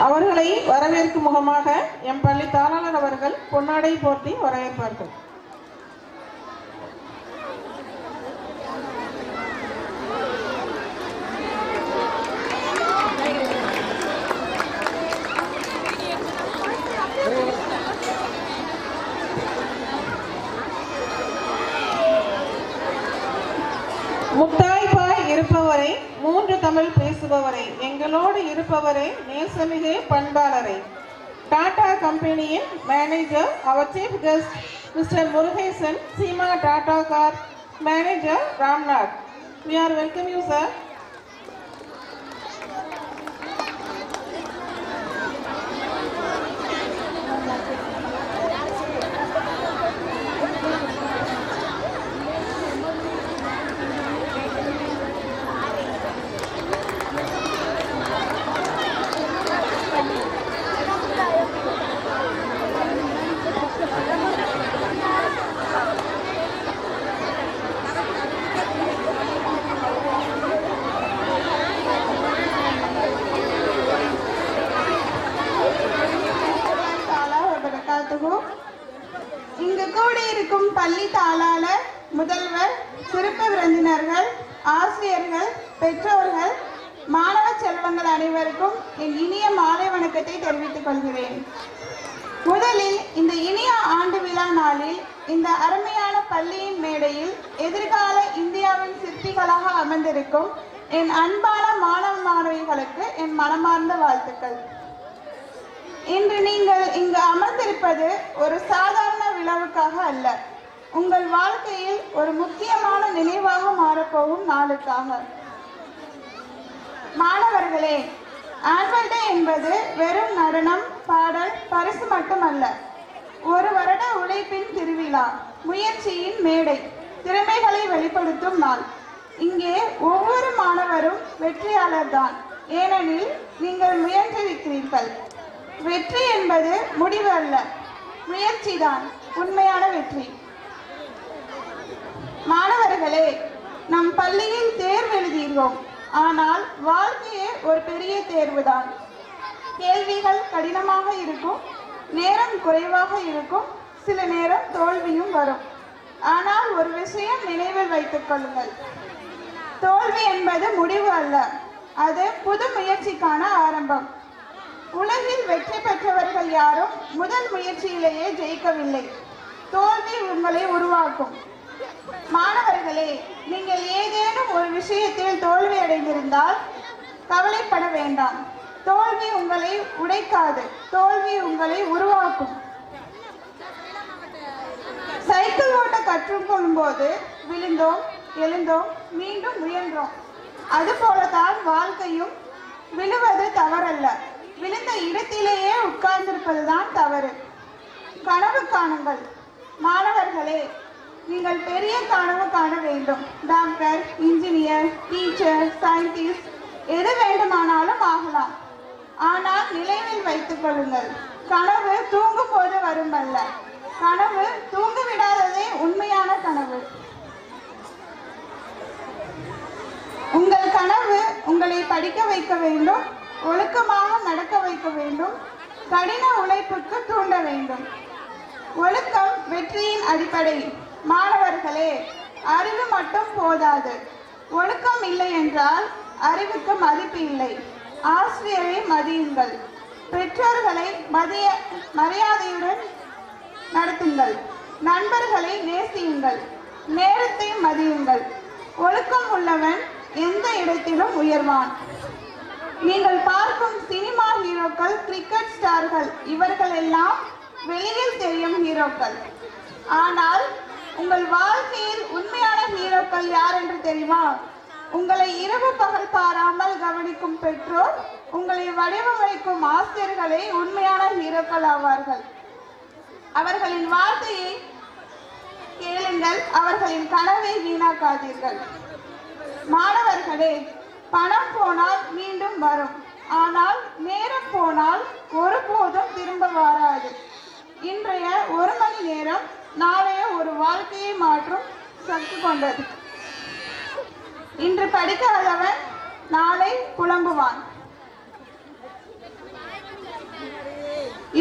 அவர்களை வரவேற்கும் முகமாக எம் பள்ளி தாளாளர் அவர்கள் பொன்னாடை போர்த்தி வரவேற்பார்கள். முத்தாய்ப்பாய் இருப்பவரை, 3 தமிழ் பேசுபவரை, எங்களோடு இருப்பவரை, நேசமிகு பண்பாளரை, டாடா கம்பெனியின் மேனேஜர், அவர் chief guest mister Murugesan, Seema Tata car manager Ramnath. We are welcome you, sir. இங்கு கூடியிருக்கும் பள்ளி தாளாளர், முதல்வர், சிறப்பு விருந்தினர்கள், ஆசிரியர்கள், பெற்றோர்கள், மாணவ செல்வங்கள் அனைவருக்கும் என் இனிய மாலை வணக்கத்தை தெரிவித்துக் கொள்கிறேன். முதலில் இந்த இனிய ஆண்டு விழா நாளில் இந்த அருமையான பள்ளியின் மேடையில் எதிர்கால இந்தியாவின் சிற்பிகளாக அமர்ந்திருக்கும் என் அன்பான மாணவ மாணவிகளுக்கு என் மனமார்ந்த வாழ்த்துக்கள். இன்று நீங்கள் இங்கு அமர்ந்திருப்பது ஒரு சாதாரண விழாவுக்காக அல்ல, உங்கள் வாழ்க்கையில் ஒரு முக்கியமான நினைவாக மாறப்போகும் நாளுக்காக. மாணவர்களே, ஆனுவல் டே என்பது வெறும் நடனம், பாடல், பரிசு மட்டுமல்ல. ஒரு வருட உழைப்பின் திருவிழா, முயற்சியின் மேடை, திறமைகளை வெளிப்படுத்தும் நாள். இங்கே ஒவ்வொரு மாணவரும் வெற்றியாளர் தான், ஏனெனில் நீங்கள் முயன்றிருக்கிறீர்கள். வெற்றி என்பது முடிவு அல்ல, முயற்சிதான் உண்மையான வெற்றி. மாணவர்களே, நம் பள்ளியில் தேர்வு எழுதுகிறோம், ஆனால் வாழ்க்கையே ஒரு பெரிய தேர்வுதான். கேள்விகள் கடினமாக இருக்கும், நேரம் குறைவாக இருக்கும், சில நேரம் தோல்வியும் வரும். ஆனால் ஒரு விஷயம் நினைவில் வைத்துக் கொள்ளுங்கள், தோல்வி என்பது முடிவு அல்ல, அது புது முயற்சிக்கான ஆரம்பம். உலகில் வெற்றி பெற்றவர்கள் யாரும் முதல் முயற்சியிலேயே ஜெயிக்கவில்லை. தோல்வி உங்களை உருவாக்கும். மாணவர்களே, நீங்கள் ஏதேனும் ஒரு விஷயத்தில் தோல்வி அடைந்திருந்தால் கவலைப்பட வேண்டாம். தோல்வி உங்களை உடைக்காது, தோல்வி உங்களை உருவாக்கும். சைக்கிள் ஓட்ட கற்றுக்கொள்ளும் போது விழுந்தோம், எழுந்தோம், மீண்டும் முயன்றோம். அதுபோலதான் வாழ்க்கையும். விழுவது தவறல்ல, விழுந்த இடத்திலேயே உட்கார்ந்திருப்பதுதான் தவறு. கனவு காணுங்கள். மாணவர்களே, நீங்கள் பெரிய கனவு காண வேண்டும். டாக்டர், இன்ஜினியர், டீச்சர், சயின்டிஸ்ட் எது வேண்டுமானாலும் ஆகலாம். ஆனால் நினைவில் வைத்துக் கொள்ளுங்கள், கனவு தூங்கும் போது வரும் அல்ல, கனவு தூங்க விடாததே உண்மையான கனவு. உங்கள் கனவு உங்களை படிக்க வைக்க வேண்டும், ஒழுக்கமாக நடக்க வைக்க வேண்டும், கடின உழைப்புக்கு தூண்ட வேண்டும். ஒழுக்கம் வெற்றியின் அடிப்படை. மாணவர்களே, அறிவு மட்டும் போதாது, ஒழுக்கம் இல்லை என்றால் அறிவுக்கு மதிப்பு இல்லை. ஆசிரியரை மதியுங்கள், பெற்றோர்களை மரியாதையுடன் நடத்துங்கள், நண்பர்களை நேசியுங்கள், நேரத்தை மதியுங்கள். ஒழுக்கம் உள்ளவன் எந்த இடத்திலும் உயர்வான். நீங்கள் பார்க்கும் சினிமா ஹீரோக்கள், கிரிக்கெட் ஸ்டார்கள், இவர்கள் எல்லாம் வெளியில் தெரியும் ஹீரோக்கள். ஆனால் உங்கள் வாழ்க்கையில் உண்மையான ஹீரோக்கள் யார் என்று தெரியுமா? உங்களை இரவு பகல் பாராமல் கவனிக்கும் பெற்றோர், உங்களை வடிவமைக்கும் ஆசிரியர்களே உண்மையான ஹீரோக்கள் ஆவார்கள். அவர்களின் வார்த்தையை கேளுங்கள், அவர்களின் கனவை வீணாக்காதீர்கள். மாணவர்களே, பணம் போனால் மீண்டும் வரும், ஆனால் நேரம் போனால் ஒருபோதும் திரும்ப வராது. இன்றைய ஒரு மணி நேரம் நாளைய ஒரு வாழ்க்கையை மாற்றும் சக்தி கொண்டது. இன்று படிக்காதவன் நாளை புலம்புவான்,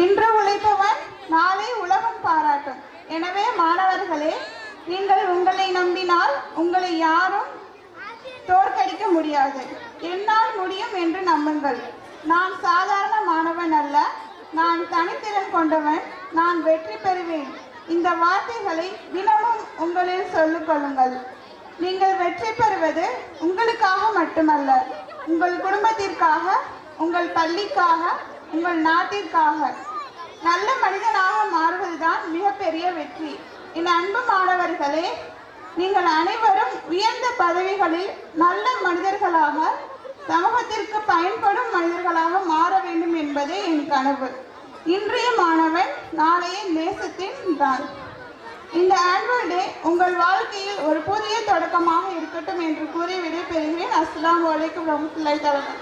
இன்று உழைப்பவன் நாளை உலகம் பாராட்டும். எனவே மாணவர்களே, நீங்கள் உங்களை நம்பினால் உங்களை யாரும் தோற்கடிக்க முடியாது. என்னால் முடியும் என்று நம்புங்கள். நான் சாதாரண மாணவன் அல்ல, நான் தனித்திறன் கொண்டவன், நான் வெற்றி பெறுவேன். இந்த வார்த்தைகளை தினமும் உங்களில் சொல்லிக் கொள்ளுங்கள். நீங்கள் வெற்றி பெறுவது உங்களுக்காக மட்டுமல்ல, உங்கள் குடும்பத்திற்காக, உங்கள் பள்ளிக்காக, உங்கள் நாட்டிற்காக. நல்ல மனிதனாக மாறுவதுதான் மிகப்பெரிய வெற்றி. என் அன்பு மாணவர்களே, நீங்கள் அனைவரும் உயர்ந்த பதவிகளில் நல்ல மனிதர்களாக, சமூகத்திற்கு பயன்படும் மனிதர்களாக மாற வேண்டும் என்பதே என் கனவு. இன்றைய மாணவன் நாளைய தேசத்தின் தான். இந்த ஆனுவல் டே உங்கள் வாழ்க்கையில் ஒரு புதிய தொடக்கமாக இருக்கட்டும் என்று கூறி விடைபெறுகிறேன். அஸ்ஸலாமு அலைக்கும் வரஹ்மத்துல்லாஹி தஆலா.